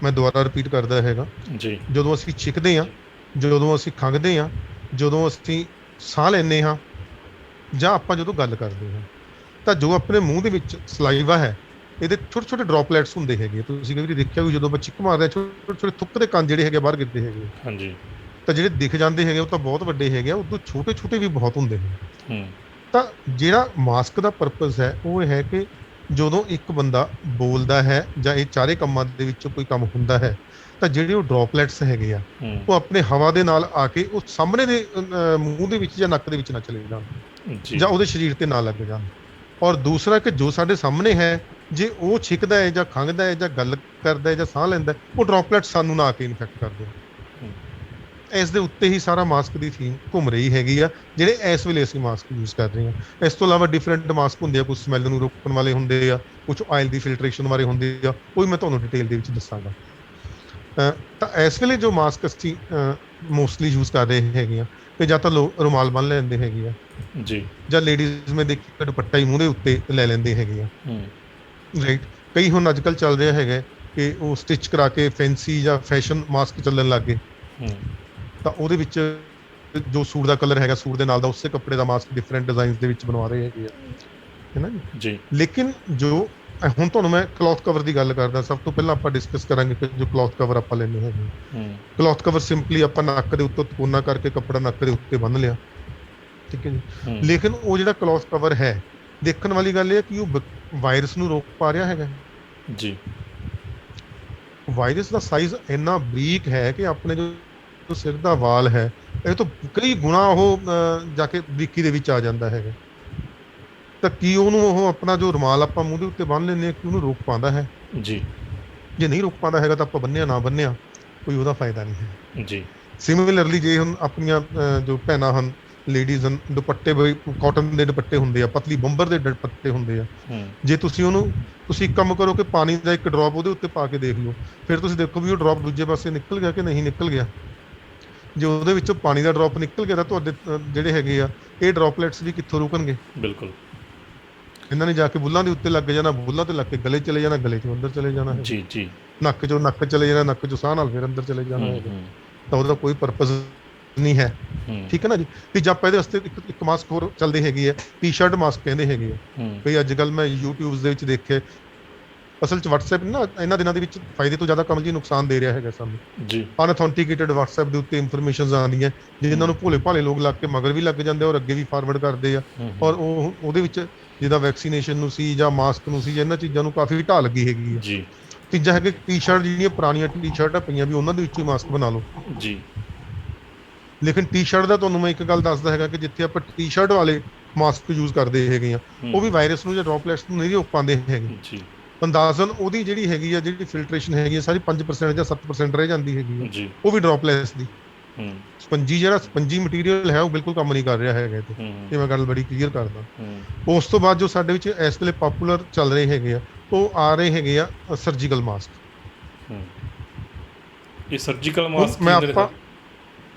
ਮੈਂ ਦੁਬਾਰਾ ਰਿਪੀਟ ਕਰਦਾ ਹੈਗਾ, ਜੀ ਜਦੋਂ ਅਸੀਂ ਛਿੱਕਦੇ ਹਾਂ, ਜਦੋਂ ਅਸੀਂ ਖੰਘਦੇ ਹਾਂ, ਜਦੋਂ ਅਸੀਂ ਸਾਹ ਲੈਂਦੇ ਹਾਂ ਜਾਂ ਆਪਾਂ ਜਦੋਂ ਗੱਲ ਕਰਦੇ ਹਾਂ, ਤਾਂ ਜੋ ਆਪਣੇ ਮੂੰਹ ਦੇ ਵਿੱਚ ਸਲਾਈਵਾ ਹੈ, ਇਹਦੇ ਛੋਟੇ ਛੋਟੇ ਡ੍ਰੌਪਲੇਟਸ ਹੁੰਦੇ ਹੈਗੇ। ਤੁਸੀਂ ਕਈ ਵਾਰੀ ਦੇਖਿਆ ਵੀ ਜਦੋਂ ਆਪਾਂ ਚਿੱਕ ਮਾਰਦੇ ਹਾਂ, ਛੋਟੇ ਛੋਟੇ ਥੁੱਕ ਦੇ ਕਣ ਜਿਹੜੇ ਹੈਗੇ ਬਾਹਰ ਗਿਰਦੇ ਹੈਗੇ, ਹਾਂਜੀ ਤਾਂ ਜਿਹੜੇ ਦਿਖ ਜਾਂਦੇ ਹੈਗੇ ਉਹ ਤਾਂ ਬਹੁਤ ਵੱਡੇ ਹੈਗੇ ਆ, ਉਦੋਂ ਛੋਟੇ ਛੋਟੇ ਵੀ ਬਹੁਤ ਹੁੰਦੇ ਨੇ। ਹੂੰ ਤਾਂ ਜਿਹੜਾ ਮਾਸਕ ਦਾ ਪਰਪਸ ਹੈ ਉਹ ਇਹ ਹੈ ਕਿ ਜਦੋਂ ਇੱਕ ਬੰਦਾ ਬੋਲਦਾ ਹੈ ਜਾਂ ਇਹ ਚਾਰੇ ਕੰਮਾਂ ਦੇ ਵਿੱਚੋਂ ਕੋਈ ਕੰਮ ਹੁੰਦਾ ਹੈ, ਤਾਂ ਜਿਹੜੇ ਉਹ ਡ੍ਰੌਪਲੇਟਸ ਹੈਗੇ ਆ ਹੂੰ ਉਹ ਆਪਣੇ ਹਵਾ ਦੇ ਨਾਲ ਆ ਕੇ ਉਹ ਸਾਹਮਣੇ ਦੇ ਮੂੰਹ ਦੇ ਵਿੱਚ ਜਾਂ ਨੱਕ ਦੇ ਵਿੱਚ ਨਾ ਚਲੇ ਜਾਣ ਜੀ ਜਾਂ ਉਹਦੇ ਸਰੀਰ ਤੇ ਨਾ ਲੱਗ ਜਾਣ। ਔਰ ਦੂਸਰਾ ਕਿ ਜੋ ਸਾਡੇ ਸਾਹਮਣੇ ਹੈ, ਜੇ ਉਹ ਛਿੱਕਦਾ ਹੈ ਜਾਂ ਖੰਘਦਾ ਹੈ ਜਾਂ ਗੱਲ ਕਰਦਾ ਹੈ ਜਾਂ ਸਾਹ ਲੈਂਦਾ ਹੈ, ਉਹ ਡ੍ਰੌਪਲੇਟ ਸਾਨੂੰ ਨਾ ਆ ਕੇ ਇਨਫੈਕਟ ਕਰਦੇ ਨੇ। ਹੂੰ, ਇਸ ਦੇ ਉੱਤੇ ਹੀ ਸਾਰਾ ਮਾਸਕ ਦੀ ਥੀਮ ਘੁੰਮ ਰਹੀ ਹੈਗੀ ਆ, ਜਿਹੜੇ ਇਸ ਵੇਲੇ ਅਸੀਂ ਮਾਸਕ ਯੂਜ਼ ਕਰ ਰਹੇ ਹਾਂ। ਇਸ ਤੋਂ ਇਲਾਵਾ ਡਿਫਰੈਂਟ ਮਾਸਕ ਹੁੰਦੇ ਆ, ਕੁਝ ਸਮੈਲ ਨੂੰ ਰੋਕਣ ਵਾਲੇ ਹੁੰਦੇ ਆ, ਕੁਝ ਆਇਲ ਦੀ ਫਿਲਟਰੇਸ਼ਨ ਬਾਰੇ ਹੁੰਦੇ ਆ, ਉਹ ਵੀ ਮੈਂ ਤੁਹਾਨੂੰ ਡਿਟੇਲ ਦੇ ਵਿੱਚ ਦੱਸਾਂਗਾ। ਤਾਂ ਇਸ ਵੇਲੇ ਜੋ ਮਾਸਕ ਅਸੀਂ ਮੋਸਟਲੀ ਯੂਜ਼ ਕਰ ਰਹੇ ਹੈਗੇ ਆ, ਕਿ ਜਾਂ ਤਾਂ ਲੋਕ ਰੁਮਾਲ ਬੰਨ੍ਹ ਲੈਂਦੇ ਹੈਗੇ ਆ, ਜੀ ਜਾਂ ਲੇਡੀਜ਼ ਮੈਂ ਦੇਖੀ ਦੁਪੱਟਾ ਹੀ ਮੂੰਹ ਦੇ ਉੱਤੇ ਲੈ ਲੈਂਦੇ ਹੈਗੇ ਆ, ਹੂੰ ਰਾਈਟ। ਕਈ ਹੁਣ ਅੱਜ ਕੱਲ੍ਹ ਚੱਲ ਰਿਹਾ ਹੈਗਾ ਕਿ ਉਹ ਸਟਿਚ ਕਰਾ ਕੇ ਫੈਂਸੀ ਜਾਂ ਫੈਸ਼ਨ ਮਾਸਕ ਚੱਲਣ ਲੱਗ ਗਏ, ਹੂੰ ਤਾਂ ਉਹਦੇ ਵਿੱਚ ਜੋ ਸੂਟ ਦਾ ਕਲਰ ਹੈਗਾ, ਸੂਟ ਦੇ ਨਾਲ ਦਾ ਉਸੇ ਕੱਪੜੇ ਦਾ ਮਾਸਕ ਡਿਫਰੈਂਟ ਡਿਜ਼ਾਈਨਸ ਦੇ ਵਿੱਚ ਬਣਵਾ ਰਹੇ ਹੈਗੇ ਆ, ਹੈ ਨਾ ਜੀ। ਜੀ ਲੇਕਿਨ ਜੋ ਹੁਣ ਤੁਹਾਨੂੰ ਮੈਂ ਕਲੌਥ ਕਵਰ ਦੀ ਗੱਲ ਕਰਦਾ, ਸਭ ਤੋਂ ਪਹਿਲਾਂ ਆਪਾਂ ਡਿਸਕਸ ਕਰਾਂਗੇ ਕਿ ਜੋ ਕਲੌਥ ਕਵਰ ਆਪਾਂ ਲੈਂਦੇ ਹੈਗੇ। ਹੂੰ ਕਲੌਥ ਕਵਰ ਸਿੰਪਲੀ ਆਪਾਂ ਨੱਕ ਦੇ ਉੱਤੇ ਕੋਨਾ ਕਰਕੇ ਕੱਪੜਾ ਨੱਕ ਦੇ ਉੱਤੇ ਬੰਨ੍ਹ ਲਿਆ, ਠੀਕ ਹੈ ਜੀ। ਹੂੰ ਲੇਕਿਨ ਉਹ ਜਿਹੜਾ ਕਲੌਥ ਕਵਰ ਹੈ, ਦੇਖਣ ਵਾਲੀ ਗੱਲ ਇਹ ਹੈ ਕਿ ਉਹ ਵਾਇਰਸ ਨੂੰ ਰੋਕ ਪਾ ਰਿਹਾ ਹੈਗਾ। ਜੀ ਵਾਇਰਸ ਦਾ ਸਾਈਜ਼ ਇੰਨਾ ਬਰੀਕ ਹੈ ਕਿ ਆਪਣੇ ਜੋ ਸਿਰ ਦਾ ਵਾਲ ਹੈ, ਇਹ ਤੋਂ ਕਈ ਗੁਣਾ ਉਹ ਜਾ ਕੇ ਬਰੀਕੀ ਦੇ ਵਿੱਚ ਆ ਜਾਂਦਾ ਹੈਗਾ। ਤਾਂ ਕੀ ਉਹਨੂੰ ਉਹ ਆਪਣਾ ਜੋ ਰੁਮਾਲ ਆਪਾਂ ਮੂੰਹ ਦੇ ਉੱਤੇ ਬੰਨ੍ਹ ਲੈਂਦੇ ਹਾਂ, ਕਿ ਉਹਨੂੰ ਰੋਕ ਪਾਉਂਦਾ ਹੈ? ਜੀ ਜੇ ਨਹੀਂ ਰੋਕ ਪਾਉਂਦਾ ਹੈਗਾ ਤਾਂ ਆਪਾਂ ਬੰਨਿਆ ਨਾ ਬੰਨਿਆ ਕੋਈ ਉਹਦਾ ਫਾਇਦਾ ਨਹੀਂ ਹੈ। ਜੀ ਸਿਮਿਲਰਲੀ ਜੇ ਹੁਣ ਆਪਣੀਆਂ ਜੋ ਭੈਣਾਂ ਹਨ, ਲੇਡੀਜ਼ ਹਨ, ਦੁਪੱਟੇ ਬਈ ਕਾਟਨ ਦੇ ਦੁਪੱਟੇ ਹੁੰਦੇ ਆ, ਪਤਲੀ ਬੰਬਰ ਦੇ ਦੁਪੱਟੇ ਹੁੰਦੇ ਆ, ਹੂੰ ਜੇ ਤੁਸੀਂ ਇੱਕ ਕੰਮ ਕਰੋ ਕਿ ਪਾਣੀ ਦਾ ਇੱਕ ਡ੍ਰੌਪ ਉਹਦੇ ਉੱਤੇ ਪਾ ਕੇ ਦੇਖ ਲਓ, ਫਿਰ ਤੁਸੀਂ ਦੇਖੋ ਵੀ ਉਹ ਡ੍ਰੌਪ ਦੂਜੇ ਪਾਸੇ ਨਿਕਲ ਗਿਆ ਕਿ ਨਹੀਂ ਨਿਕਲ ਗਿਆ। ਜੇ ਉਹਦੇ ਵਿੱਚੋਂ ਪਾਣੀ ਦਾ ਡ੍ਰੌਪ ਨਿਕਲ ਗਿਆ ਤਾਂ ਤੁਹਾਡੇ ਜਿਹੜੇ ਹੈਗੇ ਆ ਇਹ ਡ੍ਰੌਪਲੇਟਸ ਵੀ ਕਿੱਥੋਂ ਰੁਕਣਗੇ? ਬਿਲਕੁਲ ਇਹਨਾਂ ਨੇ ਜਾ ਕੇ ਬੁੱਲਾਂ ਦੇ ਉੱਤੇ ਲੱਗ ਜਾਣਾ, ਬੁੱਲਾਂ ਤੇ ਲੱਗ ਕੇ ਗਲੇ ਚਲੇ ਜਾਣਾ, ਗਲੇ ਚੋਂ ਅੰਦਰ ਚਲੇ ਜਾਣਾ ਹੈ, ਜੀ ਜੀ ਨੱਕ ਚਲੇ ਜਾਣਾ, ਨੱਕ ਚੋਂ ਸਾਹ ਨਾਲ ਫਿਰ ਅੰਦਰ ਚਲੇ ਜਾਣਾ ਹੂੰ ਹੈਗਾ। ਹੂੰ ਤਾਂ ਉਹਦਾ ਕੋਈ ਪਰਪਸ ਨਹੀਂ ਹੈ, ਹੂੰ ਠੀਕ ਹੈ ਨਾ ਜੀ। ਤੇ ਜੇ ਆਪਾਂ ਇਹਦੇ ਵਾਸਤੇ ਇੱਕ ਮਾਸਕ ਹੋਰ ਚੱਲਦੇ ਹੈਗੇ ਆ, ਟੀ-ਸ਼ਰਟ ਮਾਸਕ ਕਹਿੰਦੇ ਹੈਗੇ ਆ। ਹੂੰ ਕਈ ਅੱਜ ਕੱਲ੍ਹ ਮੈਂ ਯੂਟਿਊਬ ਦੇ ਵਿੱਚ ਦੇਖੇ, ਅਸਲ 'ਚ WhatsApp ਨਾ ਇਹਨਾਂ ਦਿਨਾਂ ਦੇ ਵਿੱਚ ਫਾਇਦੇ ਤੋਂ ਜ਼ਿਆਦਾ ਕਮਲ ਜੀ ਨੁਕਸਾਨ ਦੇ ਰਿਹਾ ਹੈਗਾ ਸਾਨੂੰ। ਜੀ ਅਨਅਥੈਂਟੀਕੇਟਡ WhatsApp ਦੇ ਉੱਤੇ ਇਨਫੋਰਮੇਸ਼ਨਸ ਆਉਂਦੀਆਂ, ਜਿਨ੍ਹਾਂ ਨੂੰ ਭੋਲੇ ਭਾਲੇ ਲੋਕ ਲੱਗ ਕੇ ਮਗਰ ਵੀ ਲੱਗ ਜਾਂਦੇ ਔਰ ਅੱਗੇ ਵੀ ਫਾਰਵਰਡ ਕਰਦੇ ਆ। ਹੂੰ ਔਰ ਉਹਦੇ ਵਿੱਚ ਜਿੱਦਾਂ ਵੈਕਸੀਨੇਸ਼ਨ ਨੂੰ ਸੀ ਜਾਂ ਮਾਸਕ ਨੂੰ ਸੀ ਜਾਂ ਇਹਨਾਂ ਚੀਜ਼ਾਂ ਨੂੰ ਕਾਫੀ ਢਾਹ ਲੱਗੀ ਹੈਗੀ ਹੈ। ਜੀ ਤੀਜਾ ਹੈ ਕਿ ਟੀ-ਸ਼ਰਟ ਜਿਹੜੀਆਂ ਪੁਰਾਣੀਆਂ ਟੀ-ਸ਼ਰਟਾਂ ਪਈਆਂ ਵੀ ਉਹਨਾਂ ਦੇ ਵਿੱਚੋਂ ਹੀ ਮਾਸਕ ਬਣਾ ਲਓ। ਜੀ ਲੇਕਿਨ ਟੀ-ਸ਼ਰਟ ਦਾ ਤੁਹਾਨੂੰ ਮੈਂ ਇੱਕ ਗੱਲ ਦੱਸਦਾ ਹੈਗਾ ਕਿ ਜਿੱਥੇ ਆਪਾਂ ਟੀ-ਸ਼ਰਟ ਵਾਲੇ ਮਾਸਕ ਯੂਜ਼ ਕਰਦੇ ਹੈਗੇ ਆ, ਉਹ ਵੀ ਵਾਇਰਸ ਨੂੰ ਜਾਂ ਡ੍ਰੌਪਲੇਟਸ ਨੂੰ ਨਹੀਂ ਰੋਕ ਪਾਉਂਦੇ ਹੈਗੇ। ਜੀ ਅੰਦਾਜ਼ਨ ਉਹਦੀ ਜਿਹੜੀ ਹੈਗੀ ਆ, ਜਿਹੜੀ ਫਿਲਟਰੇਸ਼ਨ ਹੈਗੀ ਆ, ਸਾਰੀ 5% ਜਾਂ 7% ਰਹਿ ਜਾਂਦੀ ਹੈਗੀ ਆ, ਜੀ ਉਹ ਵੀ ਡ੍ਰੌਪਲੇਟਸ ਦੀ। ਹੂੰ ਸਪੰਜੀ ਮਟੀਰੀਅਲ ਹੈ ਉਹ ਬਿਲਕੁਲ ਕੰਮ ਨਹੀਂ ਕਰ ਰਿਹਾ ਹੈਗਾ ਇਹ ਮੈਂ ਗੱਲ ਬੜੀ ਕਲੀਅਰ ਕਰਦਾ। ਹੂੰ ਉਸ ਤੋਂ ਬਾਅਦ ਜੋ ਸਾਡੇ ਵਿੱਚ ਇਸ ਵੇਲੇ ਪਪੂਲਰ ਚੱਲ ਰਹੇ ਹੈਗੇ ਆ, ਉਹ ਆ ਰਹੇ ਹੈਗੇ ਆ ਸਰਜੀਕਲ ਮਾਸਕ। ਹੂੰ ਇਹ ਸਰਜੀਕਲ ਹੁਣ ਮਾਸਕ ਮੈਂ ਆਪਾਂ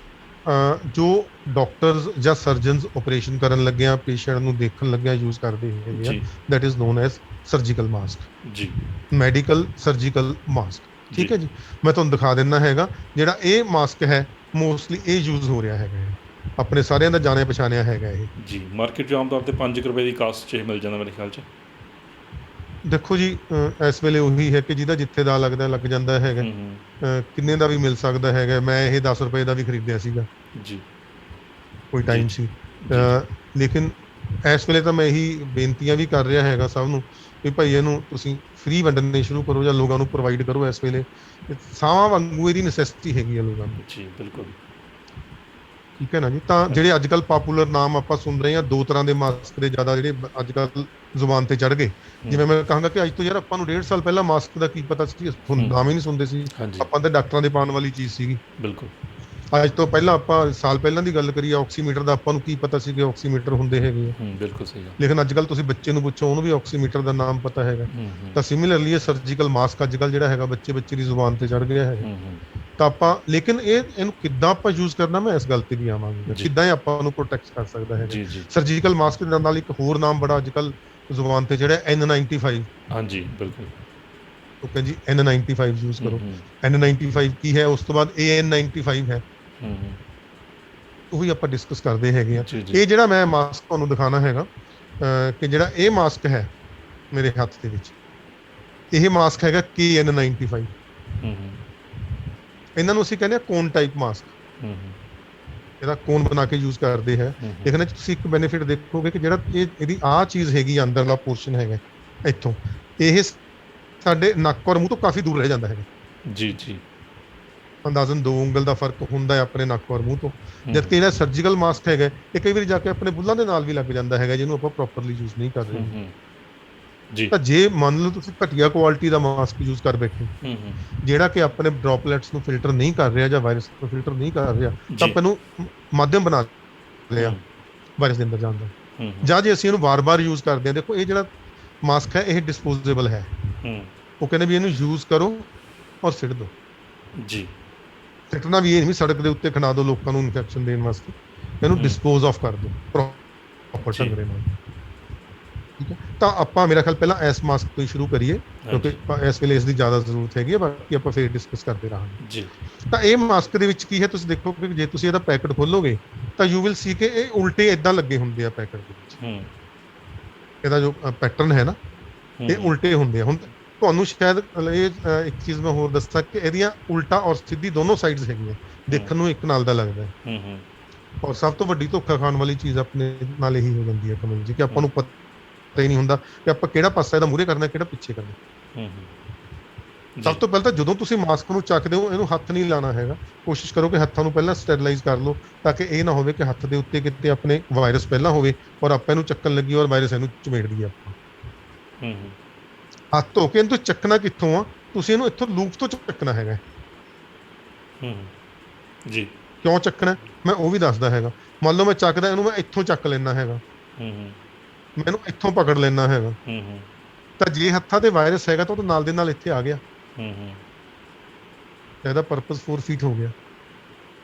ਜੋ ਡਾਕਟਰਸ ਜਾਂ ਸਰਜਨਸ ਆਪਰੇਸ਼ਨ ਕਰਨ ਲੱਗਿਆ, ਪੇਸ਼ੈਂਟ ਨੂੰ ਦੇਖਣ ਲੱਗਿਆ ਯੂਜ਼ ਕਰਦੇ ਹੈਗੇ ਆ, ਜੀ that is non as surgical mask, ਜੀ ਮੈਡੀਕਲ ਸਰਜੀਕਲ ਮਾਸਕ, ਠੀਕ ਜੀ। ਹੈ ਜੀ। ਮੈਂ ਤੁਹਾਨੂੰ ਦਿਖਾ ਦਿੰਦਾ ਹੈਗਾ, ਜਿਹੜਾ ਇਹ ਮਾਸਕ ਹੈ ਮੋਸਟਲੀ ਇਹ ਯੂਜ਼ ਹੋ ਰਿਹਾ ਹੈਗਾ, ਆਪਣੇ ਸਾਰਿਆਂ ਦਾ ਜਾਣਿਆ ਪਛਾਣਿਆ ਹੈਗਾ ਇਹ। ਜੀ ਮਾਰਕੀਟ 'ਚ ਆਮ ਤੌਰ ਤੇ 5 ਰੁਪਏ ਦੀ ਕਾਸਟ 'ਚ ਇਹ ਮਿਲ ਜਾਂਦਾ ਮੇਰੇ ਖਿਆਲ 'ਚ। ਦੇਖੋ ਜੀ ਇਸ ਵੇਲੇ ਉਹੀ ਹੈ ਕਿ ਜਿਹਦਾ ਜਿੱਥੇ ਦਾ ਲੱਗਦਾ ਲੱਗ ਜਾਂਦਾ ਹੈਗਾ। ਕਿੰਨੇ ਦਾ ਵੀ ਮਿਲ ਸਕਦਾ ਹੈਗਾ। ਮੈਂ ਇਹ 10 ਰੁਪਏ ਦਾ ਵੀ ਖਰੀਦਿਆ ਸੀਗਾ ਜੀ ਕੋਈ ਟਾਈਮ ਸੀ। ਲੇਕਿਨ ਇਸ ਵੇਲੇ ਤਾਂ ਮੈਂ ਇਹੀ ਬੇਨਤੀਆਂ ਵੀ ਕਰ ਰਿਹਾ ਹੈਗਾ ਸਭ ਨੂੰ ਵੀ ਭਾਈ ਇਹਨੂੰ ਤੁਸੀਂ ਫ੍ਰੀ ਵੰਡਣੇ ਸ਼ੁਰੂ ਕਰੋ ਜਾਂ ਲੋਕਾਂ ਨੂੰ ਪ੍ਰੋਵਾਈਡ ਕਰੋ। ਇਸ ਵੇਲੇ ਸਾਹਾਂ ਵਾਂਗੂ ਇਹਦੀ ਨੈਸੈਸਿਟੀ ਹੈਗੀ ਆ ਲੋਕਾਂ ਨੂੰ। ਜੀ ਬਿਲਕੁਲ ਠੀਕ ਹੈ ਨਾ ਜੀ। ਤਾਂ ਜਿਹੜੇ ਅੱਜ ਕੱਲ੍ਹ ਪਾਪੂਲਰ ਨਾਮ ਆਪਾਂ ਸੁਣ ਰਹੇ ਹਾਂ, ਦੋ ਤਰ੍ਹਾਂ ਦੇ ਮਾਸਕ ਦੇ ਜ਼ਿਆਦਾ ਜਿਹੜੇ ਅੱਜ ਕੱਲ੍ਹ ਜ਼ੁਬਾਨ ਤੇ ਚੜ੍ਹ ਗਏ। ਜਿਵੇਂ ਮੈਂ ਕਹਾਂਗਾ ਕਿ ਅੱਜ ਤੋਂ ਯਾਰ ਆਪਾਂ ਨੂੰ 1.5 ਸਾਲ ਪਹਿਲਾਂ ਮਾਸਕ ਦਾ ਕੀ ਪਤਾ ਸੀ, ਨਾਮ ਹੀ ਨਹੀਂ ਸੁਣਦੇ ਸੀ ਆਪਾਂ, ਤਾਂ ਡਾਕਟਰਾਂ ਦੇ ਪਾਉਣ ਵਾਲੀ ਚੀਜ਼ ਸੀਗੀ। ਬਿਲਕੁਲ ਅੱਜ ਤੋਂ ਪਹਿਲਾਂ ਆਪਾਂ ਸਾਲ ਪਹਿਲਾਂ ਦੀ ਗੱਲ ਕਰੀਏ, ਆਕਸੀਮੀਟਰ ਦਾ ਆਪਾਂ ਨੂੰ ਕੀ ਪਤਾ ਸੀ ਕਿ ਆਕਸੀਮੀਟਰ ਹੁੰਦੇ ਹੈਗੇ ਆ। ਬਿਲਕੁਲ ਸਹੀ ਗੱਲ। ਲੇਕਿਨ ਅੱਜ ਕੱਲ੍ਹ ਤੁਸੀਂ ਬੱਚੇ ਨੂੰ ਪੁੱਛੋ, ਉਹਨੂੰ ਵੀ ਆਕਸੀਮੀਟਰ ਦਾ ਨਾਮ ਪਤਾ ਹੈਗਾ। ਤਾਂ ਸਿਮਿਲਰਲੀ ਇਹ ਸਰਜੀਕਲ ਮਾਸਕ ਅੱਜ ਕੱਲ੍ਹ ਜਿਹੜਾ ਹੈਗਾ ਬੱਚੇ ਦੀ ਜ਼ੁਬਾਨ ਤੇ ਚੜ੍ਹ ਗਿਆ ਹੈਗਾ। ਤਾਂ ਆਪਾਂ ਲੇਕਿਨ ਇਹਨੂੰ ਕਿੱਦਾਂ ਆਪਾਂ ਯੂਜ਼ ਕਰਨਾ, ਮੈਂ ਇਸ ਗੱਲ ਤੇ ਵੀ ਆਵਾਂਗਾ, ਕਿੱਦਾਂ ਇਹ ਆਪਾਂ ਨੂੰ ਪ੍ਰੋਟੈਕਟ ਕਰ ਸਕਦਾ ਹੈ। ਸਰਜੀਕਲ ਮਾਸਕ ਦੇ ਨਾਲ ਇੱਕ ਹੋਰ ਨਾਮ ਬੜਾ ਅੱਜ ਕੱਲ੍ਹ ਜ਼ੁਬਾਨ ਤੇ ਜਿਹੜਾ N95, ਹਾਂਜੀ ਬਿਲਕੁਲ। ਓਕੇ ਜੀ, N95 ਯੂਜ਼ ਕਰੋ। N95 ਕੀ ਹੈ, ਉਸ ਤੋਂ ਬਾਅਦ AN95 ਹੈ, ਉਹੀ ਆਪਾਂ ਡਿਸਕਸ ਕਰਦੇ ਹੈਗੇ ਆ। ਜੀ ਜੀ। ਇਹ ਜਿਹੜਾ ਮੈਂ ਮਾਸਕ ਤੁਹਾਨੂੰ ਦਿਖਾਣਾ ਹੈਗਾ, ਕਿ ਜਿਹੜਾ ਇਹ ਮਾਸਕ ਹੈ ਮੇਰੇ ਹੱਥ ਦੇ ਵਿੱਚ, ਇਹ ਮਾਸਕ ਹੈਗਾ KN95। ਇਹਨਾਂ ਨੂੰ ਅਸੀਂ ਕਹਿੰਦੇ ਆ ਕੋਨ ਟਾਈਪ ਮਾਸਕ। ਇਹਦਾ ਕੋਨ ਬਣਾ ਕੇ ਯੂਜ਼ ਕਰਦੇ ਹੈ। ਇਹਦੇ 'ਚ ਤੁਸੀਂ ਇੱਕ ਬੈਨੀਫਿਟ ਦੇਖੋਗੇ ਕਿ ਜਿਹੜਾ ਇਹਦੀ ਆਹ ਚੀਜ਼ ਹੈਗੀ ਆ, ਅੰਦਰਲਾ ਪੋਰਸ਼ਨ ਹੈਗਾ ਇੱਥੋਂ, ਇਹ ਸਾਡੇ ਨੱਕ ਔਰ ਮੂੰਹ ਤੋਂ ਕਾਫੀ ਦੂਰ ਰਹਿ ਜਾਂਦਾ ਹੈਗਾ। ਜੀ ਜੀ। ਅੰਦਾਜ਼ਨ 2 ਉਂਗਲ ਦਾ ਫਰਕ ਹੁੰਦਾ ਹੈ ਆਪਣੇ ਨੱਕ ਔਰ ਮੂੰਹ ਤੋਂ। ਜਦਕਿ ਜਿਹੜਾ ਸਰਜੀਕਲ ਮਾਸਕ ਹੈਗਾ, ਇਹ ਕਈ ਵਾਰੀ ਜਾ ਕੇ ਆਪਣੇ ਬੁੱਲਾਂ ਦੇ ਨਾਲ ਵੀ ਲੱਗ ਜਾਂਦਾ ਹੈਗਾ, ਜਿਹਨੂੰ ਆਪਾਂ ਪ੍ਰੋਪਰਲੀ ਯੂਜ਼ ਨਹੀਂ ਕਰ ਰਹੇ। ਜੀ। ਤਾਂ ਜੇ ਮੰਨ ਲਓ ਤੁਸੀਂ ਘਟੀਆ ਕੁਆਲਿਟੀ ਦਾ ਮਾਸਕ ਯੂਜ਼ ਕਰ ਬੈਠੇ, ਜਿਹੜਾ ਕਿ ਆਪਣੇ ਡ੍ਰੌਪਲੇਟਸ ਨੂੰ ਫਿਲਟਰ ਨਹੀਂ ਕਰ ਰਿਹਾ ਜਾਂ ਵਾਇਰਸ ਨੂੰ ਫਿਲਟਰ ਨਹੀਂ ਕਰ ਰਿਹਾ, ਤਾਂ ਆਪਾਂ ਇਹਨੂੰ ਮਾਧਿਅਮ ਬਣਾ ਲਿਆ ਵਾਇਰਸ ਦੇ ਅੰਦਰ ਜਾਣ ਦਾ। ਜਾਂ ਜੇ ਅਸੀਂ ਇਹਨੂੰ ਵਾਰ-ਵਾਰ ਯੂਜ਼ ਕਰਦੇ ਹਾਂ, ਦੇਖੋ ਇਹ ਜਿਹੜਾ ਮਾਸਕ ਹੈ ਇਹ ਡਿਸਪੋਜ਼ੇਬਲ ਹੈ। ਉਹ ਕਹਿੰਦੇ ਵੀ ਇਹਨੂੰ ਯੂਜ਼ ਕਰੋ ਔਰ ਸਿੱਟ ਦਿਓ। ਜੀ। ਸਿੱਟਣਾ ਵੀ ਇਹ ਨਹੀਂ ਸੜਕ ਦੇ ਉੱਤੇ ਖਿੰਡਾ ਦਿਓ ਲੋਕਾਂ ਨੂੰ ਇਨਫੈਕਸ਼ਨ ਦੇਣ ਵਾਸਤੇ, ਇਹਨੂੰ ਡਿਸਪੋਜ਼ ਆਫ ਕਰ ਦਿਓ ਪ੍ਰੋਪਰ ਢੰਗ ਨਾਲ। ਠੀਕ ਹੈ, ਤਾਂ ਆਪਾਂ ਮੇਰਾ ਖਿਆਲ ਪਹਿਲਾਂ ਇਸ ਮਾਸਕ ਤੋਂ ਹੀ ਸ਼ੁਰੂ ਕਰੀਏ, ਕਿਉਂਕਿ ਇਸ ਵੇਲੇ ਇਸ ਦੀ ਜ਼ਿਆਦਾ ਜ਼ਰੂਰਤ ਹੈਗੀ ਹੈ, ਬਾਕੀ ਆਪਾਂ ਫਿਰ ਡਿਸਕਸ ਕਰਦੇ ਰਹਾਂਗੇ। ਜੀ। ਤਾਂ ਇਹ ਮਾਸਕ ਦੇ ਵਿੱਚ ਕੀ ਹੈ, ਤੁਸੀਂ ਦੇਖੋ ਕਿ ਜੇ ਤੁਸੀਂ ਇਹਦਾ ਪੈਕਟ ਖੋਲੋਗੇ ਤਾਂ ਯੂ ਵਿਲ ਸੀ ਕਿ ਇਹ ਉਲਟੇ ਇਦਾਂ ਲੱਗੇ ਹੁੰਦੇ ਆ ਪੈਕਟ ਦੇ ਵਿੱਚ। ਇਹਦਾ ਜੋ ਪੈਟਰਨ ਹੈ ਨਾ, ਇਹ ਉਲਟੇ ਹੁੰਦੇ ਆ। ਹੁਣ ਤੁਹਾਨੂੰ ਸ਼ਾਇਦ ਇਹ ਇੱਕ ਚੀਜ਼ ਮੈਂ ਹੋਰ ਦੱਸਾਂ ਕਿ ਇਹਦੀਆਂ ਉਲਟਾ ਔਰ ਸਿੱਧੀ ਦੋਨੋਂ ਸਾਈਡਸ ਹੈਗੀਆਂ, ਦੇਖਣ ਨੂੰ ਇੱਕ ਨਾਲ ਦਾ ਲੱਗਦਾ ਹੈ। ਔਰ ਸਭ ਤੋਂ ਵੱਡੀ ਧੋਖਾ ਖਾਣ ਵਾਲੀ ਚੀਜ਼ ਆਪਣੇ ਨਾਲ ਇਹੀ ਹੋ ਜਾਂਦੀ ਹੈ ਕਮਲ ਜੀ, ਕਿ ਆਪਾਂ ਨੂੰ ਪਤਾ ਹੀ ਨਹੀਂ ਹੁੰਦਾ ਕਿ ਆਪਾਂ ਕਿਹੜਾ ਪਾਸਾ ਇਹਦਾ ਮੂਹਰੇ ਕਰਨਾ, ਕਿਹੜਾ ਪਿੱਛੇ ਕਰਨਾ। ਸਭ ਤੋਂ ਪਹਿਲਾਂ ਤਾਂ ਜਦੋਂ ਤੁਸੀਂ ਮਾਸਕ ਨੂੰ ਚੱਕਦੇ ਹੋ, ਇਹਨੂੰ ਹੱਥ ਨਹੀਂ ਲਾਣਾ ਹੈਗਾ। ਕੋਸ਼ਿਸ਼ ਕਰੋ ਕਿ ਹੱਥਾਂ ਨੂੰ ਪਹਿਲਾਂ ਸਟੈਰਲਾਈਜ਼ ਕਰ ਲਓ, ਤਾਂ ਕਿ ਇਹ ਨਾ ਹੋਵੇ ਕਿ ਹੱਥ ਦੇ ਉੱਤੇ ਕਿਤੇ ਆਪਣੇ ਵਾਇਰਸ ਪਹਿਲਾਂ ਹੋਵੇ ਔਰ ਆਪਾਂ ਇਹਨੂੰ ਚੱਕਣ ਲੱਗੀ ਔਰ ਵਾਇਰਸ ਇਹਨੂੰ ਚਮੇੜ ਦਈਏ ਆਪਾਂ। ਹੱਥ ਧੋ ਕੇ ਇਹਨੂੰ ਚੱਕਣਾ ਕਿੱਥੋਂ ਆ, ਤੁਸੀਂ ਇਹਨੂੰ ਇੱਥੋਂ ਲੂਪ ਤੋਂ ਚੱਕਣਾ ਹੈਗਾ। ਜੀ। ਕਿਉਂ ਚੱਕਣਾ ਮੈਂ ਉਹ ਵੀ ਦੱਸਦਾ ਹੈਗਾ। ਮੰਨ ਲਓ ਮੈਂ ਚੱਕਦਾ ਇਹਨੂੰ, ਮੈਂ ਇੱਥੋਂ ਚੱਕ ਲੈਣਾ ਹੈਗਾ, ਮੈਂ ਇਹਨੂੰ ਇੱਥੋਂ ਪਕੜ ਲੈਣਾ ਹੈਗਾ, ਤਾਂ ਜੇ ਹੱਥਾਂ ਤੇ ਵਾਇਰਸ ਹੈਗਾ ਤਾਂ ਉਹ ਨਾਲ ਦੇ ਨਾਲ ਇੱਥੇ ਆ ਗਿਆ, ਇਹਦਾ ਪਰਪਸ ਫੋਰਫੀਟ ਹੋ ਗਿਆ।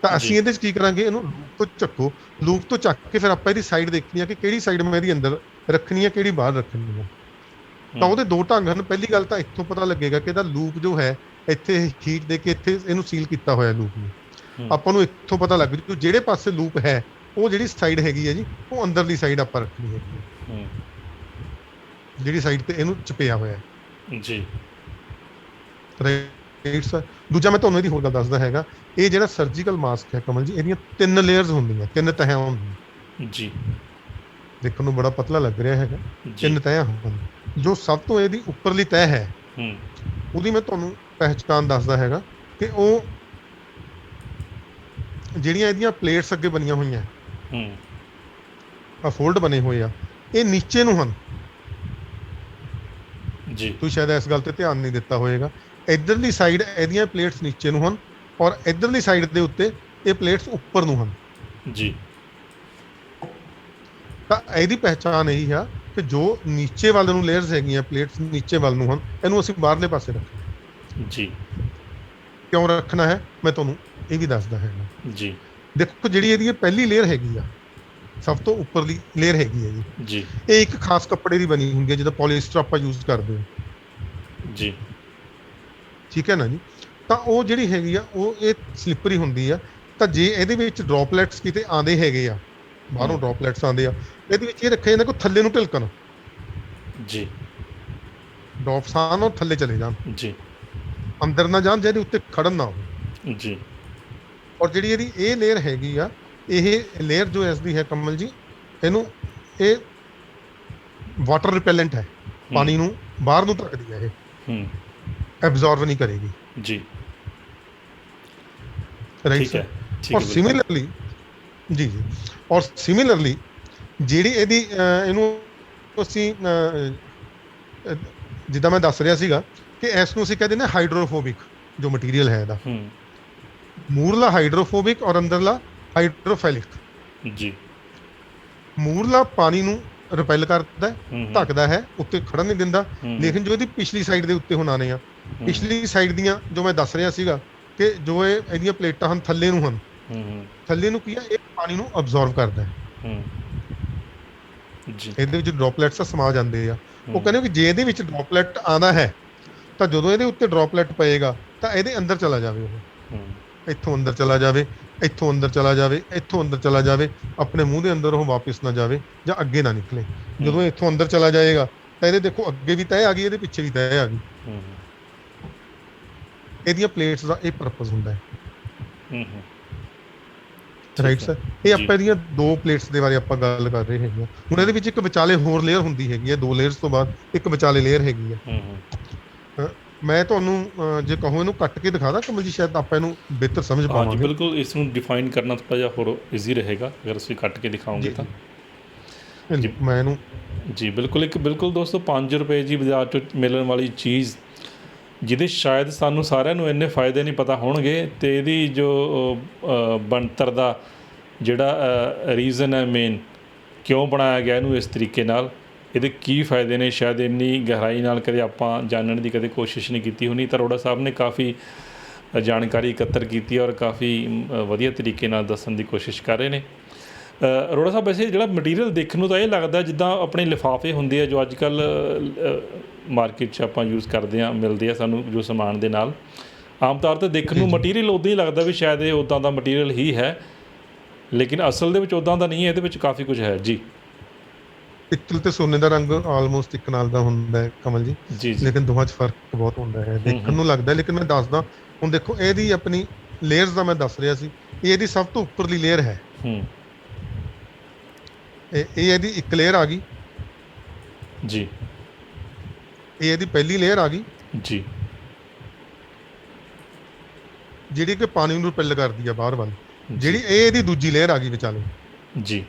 ਤਾਂ ਅਸੀਂ ਇਹਦੇ 'ਚ ਕੀ ਕਰਾਂਗੇ, ਇਹਨੂੰ ਲੂਪ ਤੋਂ ਚੱਕੋ। ਲੂਪ ਤੋਂ ਚੱਕ ਕੇ ਫਿਰ ਆਪਾਂ ਇਹਦੀ ਸਾਈਡ ਦੇਖਣੀ ਆ ਕਿ ਕਿਹੜੀ ਸਾਈਡ ਮੈਂ ਇਹਦੀ ਅੰਦਰ ਰੱਖਣੀ ਆ, ਕਿਹੜੀ ਬਾਹਰ ਰੱਖਣੀ ਆ। ਤਾਂ ਉਹਦੇ ਦੋ ਢੰਗ ਹਨ। ਪਹਿਲੀ ਗੱਲ ਤਾਂ ਇੱਥੋਂ ਪਤਾ ਲੱਗੇਗਾ ਕਿ ਇਹਦਾ ਲੂਪ ਜੋ ਹੈ, ਇੱਥੇ ਹੀਟ ਦੇ ਕੇ ਇੱਥੇ ਇਹਨੂੰ ਸੀਲ ਕੀਤਾ ਹੋਇਆ ਲੂਪ ਨੂੰ। ਆਪਾਂ ਨੂੰ ਇੱਥੋਂ ਪਤਾ ਲੱਗ ਜੂ ਜਿਹੜੇ ਪਾਸੇ ਲੂਪ ਹੈ, ਉਹ ਜਿਹੜੀ ਸਾਈਡ ਹੈਗੀ ਹੈ ਜੀ, ਉਹ ਅੰਦਰਲੀ ਸਾਈਡ ਆਪਾਂ ਰੱਖਣੀ ਹੈਗੀ, ਜਿਹੜੀ ਸਾਈਡ ਤੇ ਇਹਨੂੰ ਚਪਿਆ ਹੋਇਆ ਹੈ। ਜੀ। Right sir. ਦੂਜਾ ਮੈਂ ਤੁਹਾਨੂੰ ਇਹਦੀ ਹੋਰ ਗੱਲ ਦੱਸਦਾ ਹੈਗਾ, ਇਹ ਜਿਹੜਾ ਸਰਜੀਕਲ ਮਾਸਕ ਹੈ ਕਮਲ ਜੀ, ਇਹਦੀਆਂ 3 ਲੇਅਰਸ ਹੁੰਦੀਆਂ, 3 ਤਹਿਾਂ ਹੁੰਦੀਆਂ। ਜੀ। ਦੇਖਣ ਨੂੰ ਬੜਾ ਪਤਲਾ ਲੱਗ ਰਿਹਾ ਹੈਗਾ, 3 ਤਹਿਾਂ ਹਨ। ਜੋ ਸਭ ਤੋਂ ਇਹਦੀ ਉੱਪਰਲੀ ਤਹਿ ਹੈ, ਉਹਦੀ ਮੈਂ ਤੁਹਾਨੂੰ ਪਹਿਚਾਣ ਦੱਸਦਾ ਹੈਗਾ ਕਿ ਉਹ ਜਿਹੜੀਆਂ ਇਹਦੀਆਂ ਪਲੇਟਸ ਅੱਗੇ ਬਣੀਆਂ ਹੋਈਆਂ, ਆ ਫੋਲਡ ਬਣੇ ਹੋਏ ਆ, ਇਹ ਨੀਚੇ ਨੂੰ ਹਨ। ਜੀ। ਤੁਸੀਂ ਸ਼ਾਇਦ ਇਸ ਗੱਲ ਤੇ ਧਿਆਨ ਨਹੀਂ ਦਿੱਤਾ ਹੋਏਗਾ। ਇੱਧਰਲੀ ਸਾਈਡ ਇਹਦੀਆਂ ਪਲੇਟਸ ਨੀਚੇ ਨੂੰ ਹਨ ਔਰ ਇੱਧਰਲੀ ਸਾਈਡ ਦੇ ਉੱਤੇ ਇਹ ਪਲੇਟਸ ਉੱਪਰ ਨੂੰ ਹਨ। ਜੀ। ਤਾਂ ਇਹਦੀ ਪਹਿਚਾਣ ਇਹੀ ਆ ਕਿ ਜੋ ਨੀਚੇ ਵੱਲ ਨੂੰ ਲੇਅਰਸ ਹੈਗੀਆਂ, ਪਲੇਟਸ ਨੀਚੇ ਵੱਲ ਨੂੰ ਹਨ, ਇਹਨੂੰ ਅਸੀਂ ਬਾਹਰਲੇ ਪਾਸੇ ਰੱਖਣਾ। ਜੀ। ਕਿਉਂ ਰੱਖਣਾ ਹੈ ਮੈਂ ਤੁਹਾਨੂੰ ਇਹ ਵੀ ਦੱਸਦਾ ਹੈਗਾ। ਜੀ। ਦੇਖੋ ਜਿਹੜੀ ਇਹਦੀ ਪਹਿਲੀ ਲੇਅਰ ਹੈਗੀ ਆ, ਸਭ ਤੋਂ ਉੱਪਰਲੀ ਲੇਅਰ ਹੈਗੀ ਹੈ ਜੀ, ਇਹ ਇੱਕ ਖਾਸ ਕੱਪੜੇ ਦੀ ਬਣੀ ਹੁੰਦੀ ਹੈ, ਜਿੱਦਾਂ ਪੋਲੀਸਟਰ ਆਪਾਂ ਯੂਜ਼ ਕਰਦੇ ਹਾਂ। ਜੀ। ਠੀਕ ਹੈ ਨਾ ਜੀ। ਤਾਂ ਉਹ ਜਿਹੜੀ ਹੈਗੀ ਆ, ਉਹ ਇਹ ਸਲਿੱਪਰੀ ਹੁੰਦੀ ਆ। ਤਾਂ ਜੇ ਇਹਦੇ ਵਿੱਚ ਡ੍ਰੌਪਲੇਟਸ ਕਿਤੇ ਆਉਂਦੇ ਹੈਗੇ ਆ, ਬਾਹਰੋਂ ਡ੍ਰੌਪਲੇਟਸ ਆਉਂਦੇ ਆ, ਇਹਦੇ ਵਿੱਚ ਇਹ ਰੱਖਿਆ ਜਾਂਦਾ ਕਿ ਥੱਲੇ ਨੂੰ ਢਿਲਕਣ। ਜੀ। ਡ੍ਰੌਪਸ ਆਉਣ ਔਰ ਥੱਲੇ ਚਲੇ ਜਾਣ। ਜੀ। ਅੰਦਰ ਨਾ ਜਾਣ, ਜਿਹਦੇ ਉੱਤੇ ਖੜਨ ਨਾ ਹੋਵੇ। ਜੀ। ਔਰ ਜਿਹੜੀ ਇਹਦੀ ਇਹ ਲੇਅਰ ਹੈਗੀ ਆ, ਇਹ ਲੇਅਰ ਜੋ ਇਸ ਦੀ ਹੈ ਕਮਲ ਜੀ, ਇਹਨੂੰ ਇਹ ਵਾਟਰ ਰਿਪੈਲੈਂਟ ਹੈ, ਪਾਣੀ ਨੂੰ ਬਾਹਰ ਨੂੰ ਧੱਕਦੀ ਹੈ, ਇਹ ਐਬਜ਼ੌਰਬ ਨਹੀਂ ਕਰੇਗੀ। ਜੀ। ਰਾਈਟ ਹੈ। ਔਰ ਸਿਮਿਲਰਲੀ ਜੀ, ਔਰ ਸਿਮਿਲਰਲੀ ਜਿਹੜੀ ਇਹਦੀ ਇਹਨੂੰ ਅਸੀਂ ਜਿੱਦਾਂ ਮੈਂ ਦੱਸ ਰਿਹਾ ਸੀਗਾ ਕਿ ਇਸ ਨੂੰ ਅਸੀਂ ਕਹਿੰਦੇ ਨੇ ਹਾਈਡਰੋਫੋਬਿਕ ਜੋ ਮਟੀਰੀਅਲ ਹੈ ਇਹਦਾ, ਮੂਰਲਾ ਹਾਈਡਰੋਫੋਬਿਕ ਔਰ ਅੰਦਰਲਾ ਹਾਈਡਰੋਫੈਲਿਕ। ਜੀ। ਮੂਰਲਾ ਪਾਣੀ ਨੂੰ ਰਿਪੈਲ ਕਰਦਾ, ਢੱਕਦਾ ਹੈ, ਉੱਤੇ ਖੜਨ ਨਹੀਂ ਦਿੰਦਾ। ਲੇਕਿਨ ਜੋ ਇਹਦੀ ਪਿਛਲੀ ਸਾਈਡ ਦੇ ਉੱਤੇ ਹੁਣ ਆਨੇ ਆ, ਪਿਛਲੀ ਸਾਈਡ ਦੀਆਂ ਜੋ ਮੈਂ ਦੱਸ ਰਿਹਾ ਸੀਗਾ ਕਿ ਜੋ ਇਹਦੀਆਂ ਪਲੇਟਾਂ ਹਨ ਥੱਲੇ ਨੂੰ ਹਨ, ਥੱਲੇ ਨੂੰ ਕੀ ਆ, ਇਹ ਪਾਣੀ ਨੂੰ ਅਬਜ਼ੌਰਬ ਕਰਦਾ ਹੈ। ਜੀ। ਇਹਦੇ ਵਿੱਚ ਡ੍ਰੌਪਲੇਟਸ ਸਮਾ ਜਾਂਦੇ ਆ। ਉਹ ਹੂੰ ਕਹਿੰਦੇ ਵੀ ਜੇ ਇਹਦੇ ਵਿੱਚ ਡ੍ਰੌਪਲੇਟ ਆਉਂਦਾ ਹੈ ਤਾਂ ਜਦੋਂ ਇਹਦੇ ਉੱਤੇ ਡ੍ਰੌਪਲੇਟ ਪਏਗਾ ਤਾਂ ਇਹਦੇ ਅੰਦਰ ਚਲਾ ਜਾਵੇ, ਉਹ ਹੂੰ ਇੱਥੋਂ ਅੰਦਰ ਚਲਾ ਜਾਵੇ, ਇੱਥੋਂ ਅੰਦਰ ਚਲਾ ਜਾਵੇ, ਇੱਥੋਂ ਅੰਦਰ ਚਲਾ ਜਾਵੇ, ਆਪਣੇ ਮੂੰਹ ਦੇ ਅੰਦਰ ਉਹ ਵਾਪਿਸ ਨਾ ਜਾਵੇ ਜਾਂ ਅੱਗੇ ਨਾ ਨਿਕਲੇ। ਜਦੋਂ ਹੂੰ ਇੱਥੋਂ ਅੰਦਰ ਚਲਾ ਜਾਏਗਾ ਤਾਂ ਇਹਦੇ ਦੇਖੋ ਅੱਗੇ ਵੀ ਤਹਿ ਆ ਗਈ, ਇਹਦੇ ਪਿੱਛੇ ਵੀ ਤਹਿ ਆ ਗਈ। ਹੂੰ ਇਹਦੀਆਂ ਪਲੇਟਸ ਦਾ ਇਹ ਪਰਪਸ ਹੁੰਦਾ ਹੈ। ਹੂੰ ਹੂੰ ਰਾਈਟ ਠੀਕ ਹੈ ਸਰ। ਇਹ ਜੀ। ਆਪਾਂ ਇਹਦੀਆਂ ਦੋ ਪਲੇਟਸ ਦੇ ਬਾਰੇ ਆਪਾਂ ਗੱਲ ਕਰ ਰਹੇ ਹੈਗੇ ਆ। ਹੁਣ ਇਹਦੇ ਵਿੱਚ ਇੱਕ ਵਿਚਾਲੇ ਹੋਰ ਲੇਅਰ ਹੁੰਦੀ ਹੈਗੀ ਹੈ, ਦੋ ਲੇਅਰਸ ਤੋਂ ਬਾਅਦ ਇੱਕ ਵਿਚਾਲੇ ਲੇਅਰ ਹੈਗੀ ਹੈ। ਹੂੰ ਹੂੰ ਮੈਂ ਤੁਹਾਨੂੰ ਜੇ ਕਹੋ ਇਹਨੂੰ ਕੱਟ ਕੇ ਦਿਖਾ ਦਾਂ ਕਮਲ ਜੀ, ਸ਼ਾਇਦ ਆਪਾਂ ਇਹਨੂੰ ਬਿਹਤਰ ਸਮਝ ਹਾਂਜੀ ਪਾਵਾਂਗੇ। ਬਿਲਕੁਲ, ਇਸ ਨੂੰ ਡਿਫਾਈਨ ਕਰਨਾ ਥੋੜ੍ਹਾ ਜਿਹਾ ਹੋਰ ਈਜ਼ੀ ਰਹੇਗਾ ਅਗਰ ਅਸੀਂ ਕੱਟ ਕੇ ਦਿਖਾਓਗੇ ਜੀ ਤਾਂ। ਜੀ ਮੈਂ ਇਹਨੂੰ ਜੀ ਬਿਲਕੁਲ, ਇੱਕ ਬਿਲਕੁਲ ਦੋਸਤੋ 5 ਰੁਪਏ ਜੀ ਬਾਜ਼ਾਰ 'ਚ ਮਿਲਣ ਵਾਲੀ ਚੀਜ਼, ਜਿਹਦੇ ਸ਼ਾਇਦ ਸਾਨੂੰ ਸਾਰਿਆਂ ਨੂੰ ਇੰਨੇ ਫਾਇਦੇ ਨਹੀਂ ਪਤਾ ਹੋਣਗੇ, ਅਤੇ ਇਹਦੀ ਜੋ ਬਣਤਰ ਦਾ ਜਿਹੜਾ ਰੀਜ਼ਨ ਹੈ ਮੇਨ, ਕਿਉਂ ਬਣਾਇਆ ਗਿਆ ਇਹਨੂੰ ਇਸ ਤਰੀਕੇ ਨਾਲ, ਇਹਦੇ ਕੀ ਫਾਇਦੇ ਨੇ, ਸ਼ਾਇਦ ਇੰਨੀ ਗਹਿਰਾਈ ਨਾਲ ਕਦੇ ਆਪਾਂ ਜਾਣਨ ਦੀ ਕਦੇ ਕੋਸ਼ਿਸ਼ ਨਹੀਂ ਕੀਤੀ ਹੋਣੀ। ਤਾਂ ਅਰੋੜਾ ਸਾਹਿਬ ਨੇ ਕਾਫੀ ਜਾਣਕਾਰੀ ਇਕੱਤਰ ਕੀਤੀ ਔਰ ਕਾਫੀ ਵਧੀਆ ਤਰੀਕੇ ਨਾਲ ਦੱਸਣ ਦੀ ਕੋਸ਼ਿਸ਼ ਕਰ ਰਹੇ ਨੇ। ਅਰੋੜਾ ਸਾਹਿਬ, ਵੈਸੇ ਜਿਹੜਾ ਮਟੀਰੀਅਲ ਦੇਖਣ ਨੂੰ ਤਾਂ ਇਹ ਲੱਗਦਾ ਜਿੱਦਾਂ ਆਪਣੇ ਲਿਫਾਫੇ ਹੁੰਦੇ ਆ ਜੋ ਅੱਜ ਕੱਲ੍ਹ ਮਾਰਕੀਟ 'ਚ ਆਪਾਂ ਯੂਜ਼ ਕਰਦੇ ਹਾਂ, ਮਿਲਦੇ ਆ ਸਾਨੂੰ ਜੋ ਸਮਾਨ ਦੇ ਨਾਲ, ਆਮ ਤੌਰ 'ਤੇ ਦੇਖਣ ਨੂੰ ਮਟੀਰੀਅਲ ਉੱਦਾਂ ਹੀ ਲੱਗਦਾ ਵੀ ਸ਼ਾਇਦ ਇਹ ਉੱਦਾਂ ਦਾ ਮਟੀਰੀਅਲ ਹੀ ਹੈ, ਲੇਕਿਨ ਅਸਲ ਦੇ ਵਿੱਚ ਉੱਦਾਂ ਦਾ ਨਹੀਂ ਹੈ, ਇਹਦੇ ਵਿੱਚ ਕਾਫੀ ਕੁਝ ਹੈ ਜੀ। ਪਿੱਤਲ ਤੇ ਸੋਨੇ ਦਾ ਰੰਗ ਆਲਮੋਸਟ ਇੱਕ ਨਾਲ ਦਾ ਹੁੰਦਾ ਹੈ ਕਮਲ ਜੀ, ਜੀ ਜੀ। ਲੇਕਿਨ ਦੋਵਾਂ 'ਚ ਫਰਕ ਬਹੁਤ ਹੁੰਦਾ ਹੈ, ਦੇਖਣ ਨੂੰ ਲੱਗਦਾ। ਲੇਕਿਨ ਮੈਂ ਦੱਸਦਾ, ਹੁਣ ਦੇਖੋ ਇਹਦੀ ਆਪਣੀ ਲੇਅਰਸ ਦਾ ਮੈਂ ਦੱਸ ਰਿਹਾ ਸੀ, ਇਹ ਇਹਦੀ ਸਭ ਤੋਂ ਉੱਪਰਲੀ ਲੇਅਰ ਹੈ। ਹੂੰ ਇਹ ਇਹਦੀ ਇੱਕ ਲੇਅਰ ਆ ਗਈ ਜੀ ਇਹ ਇਹਦੀ ਪਹਿਲੀ ਲੇਅਰ ਆ ਗਈ, ਜੀ ਜਿਹੜੀ ਕਿ ਪਾਣੀ ਨੂੰ ਰਿਪੈਲ ਕਰਦੀ ਆ ਬਾਹਰ ਵੱਲ। ਜੀ ਜਿਹੜੀ ਇਹ ਇਹਦੀ ਦੂਜੀ ਲੇਅਰ ਆ ਗਈ ਵਿਚਾਲੇ। ਜੀ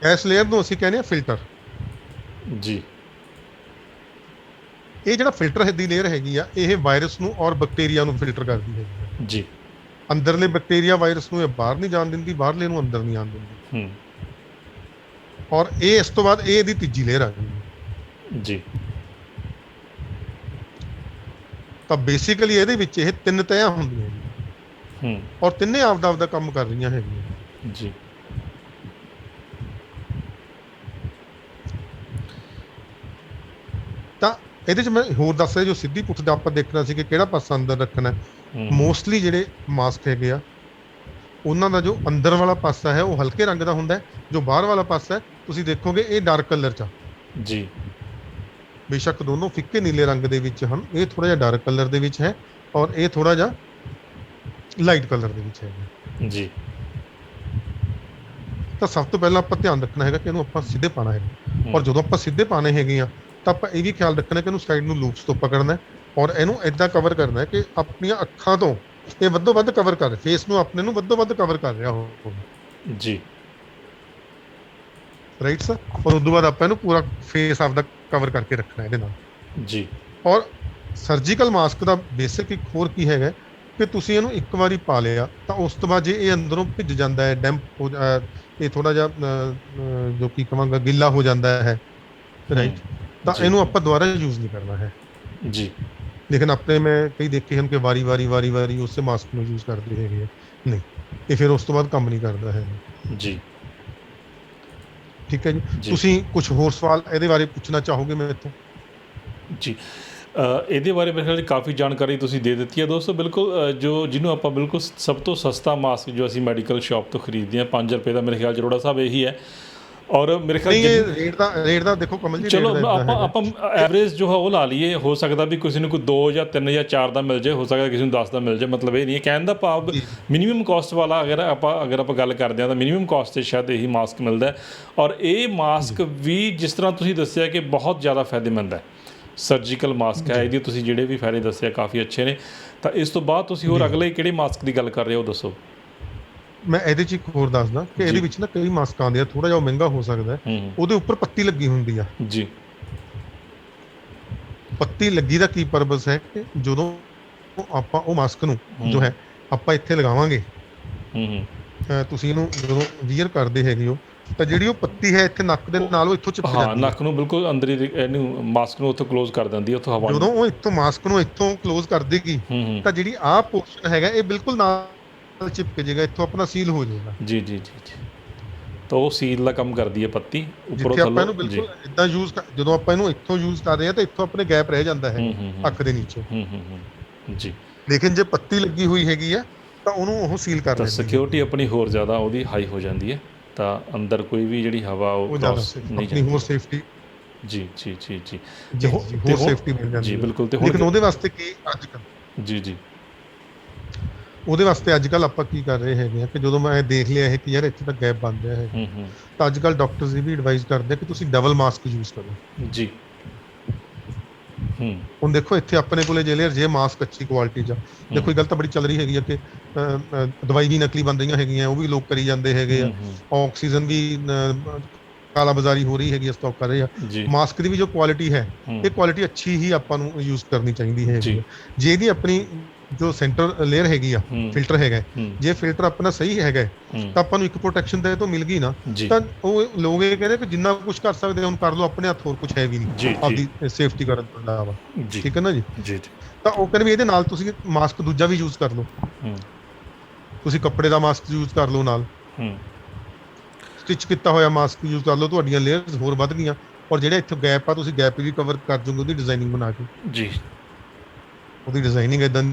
ਇਸ ਲੇਅਰ ਨੂੰ ਅਸੀਂ ਕਹਿੰਦੇ ਆ ਫਿਲਟਰ। ਜੀ ਇਹ ਜਿਹੜਾ ਫਿਲਟਰ ਦੀ ਲੇਅਰ ਹੈਗੀ ਆ, ਇਹ ਵਾਇਰਸ ਨੂੰ ਔਰ ਬੈਕਟੀਰੀਆ ਨੂੰ ਫਿਲਟਰ ਕਰਦੀ ਹੈਗੀ ਆ। ਜੀ ਅੰਦਰਲੇ ਬੈਕਟੀਰੀਆ ਵਾਇਰਸ ਨੂੰ ਇਹ ਬਾਹਰ ਨਹੀਂ ਜਾਣ ਦਿੰਦੀ, ਬਾਹਰਲੇ ਨੂੰ ਅੰਦਰ ਨਹੀਂ ਆਉਣ ਦਿੰਦੀ। ਹੂੰ ਔਰ ਇਹ ਇਸ ਤੋਂ ਬਾਅਦ ਇਹ ਇਹਦੀ ਤੀਜੀ ਲੇਅਰ ਆ ਗਈ। ਜੀ ਤਾਂ ਬੇਸਿਕਲੀ ਇਹਦੇ ਵਿੱਚ ਇਹ ਤਿੰਨ ਤਹਿਆਂ ਹੁੰਦੀਆਂ ਜੀ, ਹੂੰ ਔਰ ਤਿੰਨੇ ਆਪਦਾ ਆਪਦਾ ਕੰਮ ਕਰ ਰਹੀਆਂ ਹੈਗੀਆਂ। ਜੀ ਤਾਂ ਇਹਦੇ 'ਚ ਮੈਂ ਹੋਰ ਦੱਸ ਰਿਹਾ, ਜੋ ਸਿੱਧੀ ਪੁੱਠ ਦਾ ਆਪਾਂ ਦੇਖਣਾ ਸੀ ਕਿ ਕਿਹੜਾ ਪਾਸਾ ਅੰਦਰ ਰੱਖਣਾ। ਮੋਸਟਲੀ ਜਿਹੜੇ ਮਾਸਕ ਹੈਗੇ ਆ, ਉਹਨਾਂ ਦਾ ਜੋ ਅੰਦਰ ਵਾਲਾ ਪਾਸਾ ਹੈ ਉਹ ਹਲਕੇ ਰੰਗ ਦਾ ਹੁੰਦਾ ਹੈ, ਜੋ ਬਾਹਰ ਵਾਲਾ ਪਾਸਾ ਹੈ ਤੁਸੀਂ ਦੇਖੋਗੇ ਇਹ ਡਾਰਕ ਕਲਰ 'ਚ ਆ। ਜੀ ਬੇਸ਼ੱਕ ਦੋਨੋਂ ਫਿੱਕੇ ਨੀਲੇ ਰੰਗ ਦੇ ਵਿੱਚ ਹਨ, ਇਹ ਥੋੜਾ ਜਿਹਾ ਡਾਰਕ ਕਲਰ ਦੇ ਵਿੱਚ ਹੈ ਔਰ ਇਹ ਥੋੜਾ ਜਿਹਾ ਲਾਈਟ ਕਲਰ ਦੇ ਵਿੱਚ ਹੈ। ਜੀ ਤਾਂ ਸਭ ਤੋਂ ਪਹਿਲਾਂ ਆਪਾਂ ਧਿਆਨ ਰੱਖਣਾ ਹੈਗਾ ਕਿ ਇਹਨੂੰ ਆਪਾਂ ਸਿੱਧੇ ਪਾਣਾ ਹੈਗਾ, ਔਰ ਜਦੋਂ ਆਪਾਂ ਸਿੱਧੇ ਪਾਣੇ ਹੈਗੇ ਆ ਤਾਂ ਆਪਾਂ ਇਹ ਵੀ ਖਿਆਲ ਰੱਖਣਾ ਕਿ ਇਹਨੂੰ ਸਾਈਡ ਨੂੰ ਲੂਪਸ ਤੋਂ ਪਕੜਨਾ ਹੈ ਔਰ ਇਹਨੂੰ ਇਦਾਂ ਕਵਰ ਕਰਨਾ ਹੈ ਕਿ ਆਪਣੀਆਂ ਅੱਖਾਂ ਤੋਂ ਇਹ ਵੱਧੋ ਵੱਧ ਕਵਰ ਕਰ, ਫੇਸ ਨੂੰ ਆਪਣੇ ਨੂੰ ਵੱਧੋ ਵੱਧ ਕਵਰ ਕਰ ਰਿਹਾ ਹੋਵੇ। ਜੀ ਰਾਈਟ ਸਰ। ਔਰ ਉਸ ਤੋਂ ਬਾਅਦ ਆਪਾਂ ਇਹਨੂੰ ਪੂਰਾ ਫੇਸ ਆਪਦਾ ਕਵਰ ਕਰਕੇ ਰੱਖਣਾ ਇਹਦੇ ਨਾਲ। ਜੀ ਔਰ ਸਰਜੀਕਲ ਮਾਸਕ ਦਾ ਬੇਸਿਕ ਇੱਕ ਹੋਰ ਕੀ ਹੈਗਾ ਕਿ ਤੁਸੀਂ ਇਹਨੂੰ ਇੱਕ ਵਾਰੀ ਪਾ ਲਿਆ ਤਾਂ ਉਸ ਤੋਂ ਬਾਅਦ ਜੇ ਇਹ ਅੰਦਰੋਂ ਭਿੱਜ ਜਾਂਦਾ ਹੈ, ਡੈਂਪ ਹੋ ਇਹ ਥੋੜਾ ਜਿਹਾ ਜੋ ਕੀ ਕਹਾਂਗਾ ਗਿੱਲਾ ਹੋ ਜਾਂਦਾ ਹੈ, ਰਾਈਟ, ਤਾਂ ਇਹਨੂੰ ਆਪਾਂ ਦੁਬਾਰਾ ਯੂਜ਼ ਨਹੀਂ ਕਰਨਾ ਹੈ ਜੀ। ਲੇਕਿਨ ਆਪਣੇ ਮੈਂ ਕਈ ਦੇਖੇ ਹਨ ਕਿ ਵਾਰੀ ਵਾਰੀ ਉਸੇ ਮਾਸਕ ਨੂੰ ਯੂਜ਼ ਕਰਦੇ ਹੈਗੇ ਆ, ਨਹੀਂ, ਇਹ ਫਿਰ ਉਸ ਤੋਂ ਬਾਅਦ ਕੰਮ ਨਹੀਂ ਕਰਦਾ ਹੈ ਜੀ। ਠੀਕ ਹੈ ਜੀ। ਤੁਸੀਂ ਕੁਝ ਹੋਰ ਸਵਾਲ ਇਹਦੇ ਬਾਰੇ ਪੁੱਛਣਾ ਚਾਹੋਗੇ ਮੇਰੇ ਤੋਂ? ਜੀ ਇਹਦੇ ਬਾਰੇ ਮੇਰੇ ਖਿਆਲ ਕਾਫੀ ਜਾਣਕਾਰੀ ਤੁਸੀਂ ਦੇ ਦਿੱਤੀ ਹੈ ਦੋਸਤੋ। ਬਿਲਕੁਲ ਜਿਹਨੂੰ ਆਪਾਂ ਬਿਲਕੁਲ ਸਭ ਤੋਂ ਸਸਤਾ ਮਾਸਕ ਜੋ ਅਸੀਂ ਮੈਡੀਕਲ ਸ਼ਾਪ ਤੋਂ ਖਰੀਦਦੇ ਹਾਂ, 5 ਰੁਪਏ ਦਾ ਮੇਰੇ ਖਿਆਲ ਅਰੋੜਾ ਸਾਹਿਬ ਇਹੀ ਹੈ। ਔਰ ਮੇਰੇ ਖਿਆਲ ਰੇਟ ਦਾ ਦੇਖੋ ਕਮਲ ਜੀ, ਚਲੋ ਆਪਾਂ ਐਵਰੇਜ ਜੋ ਹੈ ਉਹ ਲਾ ਲਈਏ, ਹੋ ਸਕਦਾ ਵੀ ਕਿਸੇ ਨੂੰ ਕੋਈ 2 ਜਾਂ 3 ਜਾਂ 4 ਦਾ ਮਿਲ ਜਾਏ, ਹੋ ਸਕਦਾ ਕਿਸੇ ਨੂੰ 10 ਦਾ ਮਿਲ ਜਾਏ, ਮਤਲਬ ਇਹ ਨਹੀਂ ਹੈ। ਕਹਿਣ ਦਾ ਭਾਵ ਮਿਨੀਮਮ ਕਾਸਟ ਵਾਲਾ ਅਗਰ ਆਪਾਂ ਗੱਲ ਕਰਦੇ ਹਾਂ ਤਾਂ ਮਿਨੀਮਮ ਕਾਸਟ 'ਤੇ ਸ਼ਾਇਦ ਇਹੀ ਮਾਸਕ ਮਿਲਦਾ। ਔਰ ਇਹ ਮਾਸਕ ਵੀ ਜਿਸ ਤਰ੍ਹਾਂ ਤੁਸੀਂ ਦੱਸਿਆ ਕਿ ਬਹੁਤ ਜ਼ਿਆਦਾ ਫਾਇਦੇਮੰਦ ਹੈ, ਸਰਜੀਕਲ ਮਾਸਕ ਹੈ, ਇਹਦੀ ਤੁਸੀਂ ਜਿਹੜੇ ਵੀ ਫਾਇਦੇ ਦੱਸਿਆ ਕਾਫੀ ਅੱਛੇ ਨੇ। ਤਾਂ ਇਸ ਤੋਂ ਬਾਅਦ ਤੁਸੀਂ ਹੋਰ ਅਗਲੇ ਕਿਹੜੇ ਮਾਸਕ ਦੀ ਗੱਲ ਕਰ ਰਹੇ ਹੋ ਦੱਸੋ? ਮੈਂ ਇਹਦੇ 'ਚ ਇੱਕ ਹੋਰ ਦੱਸਦਾ ਕਿ ਇਹਦੇ ਵਿੱਚ ਨਾ ਕਈ ਮਾਸਕ ਆਉਂਦੇ ਆ, ਥੋੜਾ ਜਿਹਾ ਮਹਿੰਗਾ ਹੋ ਸਕਦਾ, ਉਹਦੇ ਉੱਪਰ ਪੱਤੀ ਲੱਗੀ ਹੁੰਦੀ ਆ ਜੀ। ਪੱਤੀ ਲੱਗੀ ਦਾ ਕੀ ਪਰਪਸ ਹੈ ਕਿ ਜਦੋਂ ਆਪਾਂ ਉਹ ਮਾਸਕ ਨੂੰ ਜੋ ਹੈ ਆਪਾਂ ਇੱਥੇ ਲਗਾਵਾਂਗੇ, ਤੁਸੀਂ ਇਹਨੂੰ ਜਦੋਂ ਵੀਅਰ ਕਰਦੇ ਹੈਗੇ ਹੋ ਤਾਂ ਜਿਹੜੀ ਉਹ ਪੱਤੀ ਹੈ ਇੱਥੇ ਨੱਕ ਦੇ ਨਾਲ ਉਹ ਇੱਥੋਂ ਚਿਪਕ ਜਾਂਦੀ ਹੈ, ਨੱਕ ਨੂੰ ਬਿਲਕੁਲ ਅੰਦਰ ਹੀ ਇਹਨੂੰ ਮਾਸਕ ਨੂੰ ਉੱਥੋਂ ਕਲੋਜ਼ ਕਰ ਦਿੰਦੀ ਹੈ, ਉੱਥੋਂ ਹਵਾ ਜਦੋਂ ਉਹ ਇੱਥੋਂ ਮਾਸਕ ਨੂੰ ਇੱਥੋਂ ਕਲੋਜ਼ ਕਰ ਦੇਗੀ ਤਾਂ ਜਿਹੜੀ ਆਹ ਪੋਰਸ਼ਨ ਹੈਗਾ ਇਹ ਬਿਲਕੁਲ ਨਾਲ ਚਿਪਕ ਜਾਏਗਾ, ਇੱਥੋਂ ਆਪਣਾ ਸੀਲ ਹੋ ਜਾਏਗਾ। ਜੀ ਜੀ ਜੀ ਜੀ। ਤਾਂ ਉਹ ਸੀਲ ਦਾ ਕੰਮ ਕਰਦੀ ਹੈ ਪੱਤੀ ਉੱਪਰੋਂ ਜਿੱਥੇ ਆਪਾਂ ਥੱਲੋਂ ਇਹਨੂੰ ਜੀ। ਬਿਲਕੁਲ ਇਦਾਂ ਯੂਜ਼ ਜਦੋਂ ਆਪਾਂ ਇਹਨੂੰ ਇੱਥੋਂ ਯੂਜ਼ ਕਰ ਰਹੇ ਹਾਂ ਤਾਂ ਇੱਥੋਂ ਆਪਣੇ ਗੈਪ ਰਹਿ ਜਾਂਦਾ ਹੈ ਅੱਖ ਦੇ ਨੀਚੇ, ਜੀ। ਲੇਕਿਨ ਜੇ ਪੱਤੀ ਲੱਗੀ ਹੋਈ ਹੈਗੀ ਆ ਤਾਂ ਉਹਨੂੰ ਉਹ ਸੀਲ ਕਰ ਤਾਂ ਲੈਂਦੀ ਹੈ, ਸਿਕਿਉਰਿਟੀ ਆਪਣੀ ਹੋਰ ਜ਼ਿਆਦਾ ਉਹਦੀ ਹਾਈ ਹੋ ਜਾਂਦੀ ਹੈ, ਤਾਂ ਅੰਦਰ ਕੋਈ ਵੀ ਜਿਹੜੀ ਹਵਾ ਉਹ ਉਹ ਜ਼ਿਆਦਾ ਕ੍ਰੋਸ ਨਹੀਂ ਆਪਣੀ ਜਾਂਦੀ। ਹੋਰ ਸੇਫਟੀ ਜੀ ਜੀ ਜੀ ਜੀ ਜੀ ਹੋਰ ਸੇਫਟੀ ਮਿਲ ਜਾਂਦੀ ਜੀ ਹੈ। ਬਿਲਕੁਲ। ਤੇ ਲੇਕਿਨ ਹੁਣ ਉਹਦੇ ਵਾਸਤੇ ਕੀ ਅੱਜ ਕੱਲ੍ਹ ਜੀ ਜੀ ਉਹਦੇ ਵਾਸਤੇ ਅੱਜ ਕੱਲ੍ਹ ਆਪਾਂ ਕੀ ਕਰ ਰਹੇ ਹੈਗੇ ਆ ਕਿ ਜਦੋਂ ਮੈਂ ਦੇਖ ਲਿਆ ਹੈ ਕਿ ਯਾਰ ਇੱਥੇ ਤਾਂ ਗੈਪ ਬਣ ਰਿਹਾ ਹੈ, ਤਾਂ ਅੱਜ ਕੱਲ੍ਹ ਡਾਕਟਰਸ ਇਹ ਵੀ ਐਡਵਾਈਜ਼ ਕਰਦੇ ਆ ਕਿ ਤੁਸੀਂ ਡਬਲ ਮਾਸਕ ਯੂਜ਼ ਕਰੋ। ਜੀ। ਹੁਣ ਦੇਖੋ ਇੱਥੇ ਆਪਣੇ ਕੋਲੇ ਜੇ ਮਾਸਕ ਅੱਛੀ ਕੁਆਲਿਟੀ ਚ ਦੇਖੋ, ਇਹ ਗੱਲ ਤਾਂ ਬੜੀ ਚੱਲ ਰਹੀ ਹੈਗੀ ਆ ਕਿ ਦਵਾਈ ਵੀ ਨਕਲੀ ਬਣ ਰਹੀਆਂ ਹੈਗੀਆਂ, ਉਹ ਵੀ ਲੋਕ ਕਰੀ ਜਾਂਦੇ ਹੈਗੇ ਆ। ਆਕਸੀਜਨ ਵੀ ਕਾਲਾ ਬਾਜ਼ਾਰੀ ਹੋ ਰਹੀ ਹੈਗੀ, ਸਟਾਕ ਕਰ ਰਹੇ ਆ। ਮਾਸਕ ਦੀ ਵੀ ਜੋ ਕੁਆਲਿਟੀ ਹੈ, ਇਹ ਕੁਆਲਿਟੀ ਅੱਛੀ ਹੀ ਆਪਾਂ ਨੂੰ ਯੂਜ਼ ਕਰਨੀ ਚਾਹੀਦੀ ਹੈਗੀ। ਜੇ ਇਹਦੀ ਆਪਣੀ ਜੋ ਸੈਂਟਰ ਲੇਅਰ ਹੈਗੀ ਆ, ਫਿਲਟਰ ਹੈਗਾ, ਜੇ ਫਿਲਟਰ ਆਪਣਾ ਸਹੀ ਹੈਗਾ ਤਾਂ ਆਪਾਂ ਨੂੰ ਇੱਕ ਪ੍ਰੋਟੈਕਸ਼ਨ ਦੇ ਤੋਂ ਮਿਲ ਗਈ ਨਾ, ਤਾਂ ਉਹ ਲੋਕ ਇਹ ਕਹਿੰਦੇ ਕਿ ਜਿੰਨਾ ਕੁਝ ਕਰ ਸਕਦੇ ਹੁਣ ਕਰ ਲਓ, ਆਪਣੇ ਹੱਥ ਹੋਰ ਕੁਝ ਹੈ ਵੀ ਨਹੀਂ ਆਪਦੀ ਸੇਫਟੀ ਕਰਨ ਤੋਂ ਇਲਾਵਾ। ਠੀਕ ਹੈ ਨਾ ਜੀ। ਤਾਂ ਉਹ ਕਹਿੰਦੇ ਵੀ ਇਹਦੇ ਨਾਲ ਤੁਸੀਂ ਮਾਸਕ ਦੂਜਾ ਵੀ ਯੂਜ਼ ਕਰ ਲਓ, ਤੁਸੀਂ ਕੱਪੜੇ ਦਾ ਮਾਸਕ ਯੂਜ਼ ਕਰ ਲਓ, ਨਾਲ ਸਟਿਚ ਕੀਤਾ ਹੋਇਆ ਮਾਸਕ ਯੂਜ਼ ਕਰ ਲਓ, ਤੁਹਾਡੀਆਂ ਲੇਅਰਸ ਹੋਰ ਵੱਧ ਗਈਆਂ। ਔਰ ਜਿਹੜੇ ਇੱਥੇ ਗੈਪ ਆ, ਤੁਸੀਂ ਗੈਪ ਵੀ ਕਵਰ ਕਰ ਜੂਗੇ ਉਹਦੀ ਡਿਜ਼ਾਈਨਿੰਗ ਬਣਾ ਕੇ। ਜੀ। ਉਹਦੀ ਡਿਜ਼ਾਈਨਿੰਗ ਇਦਾਂ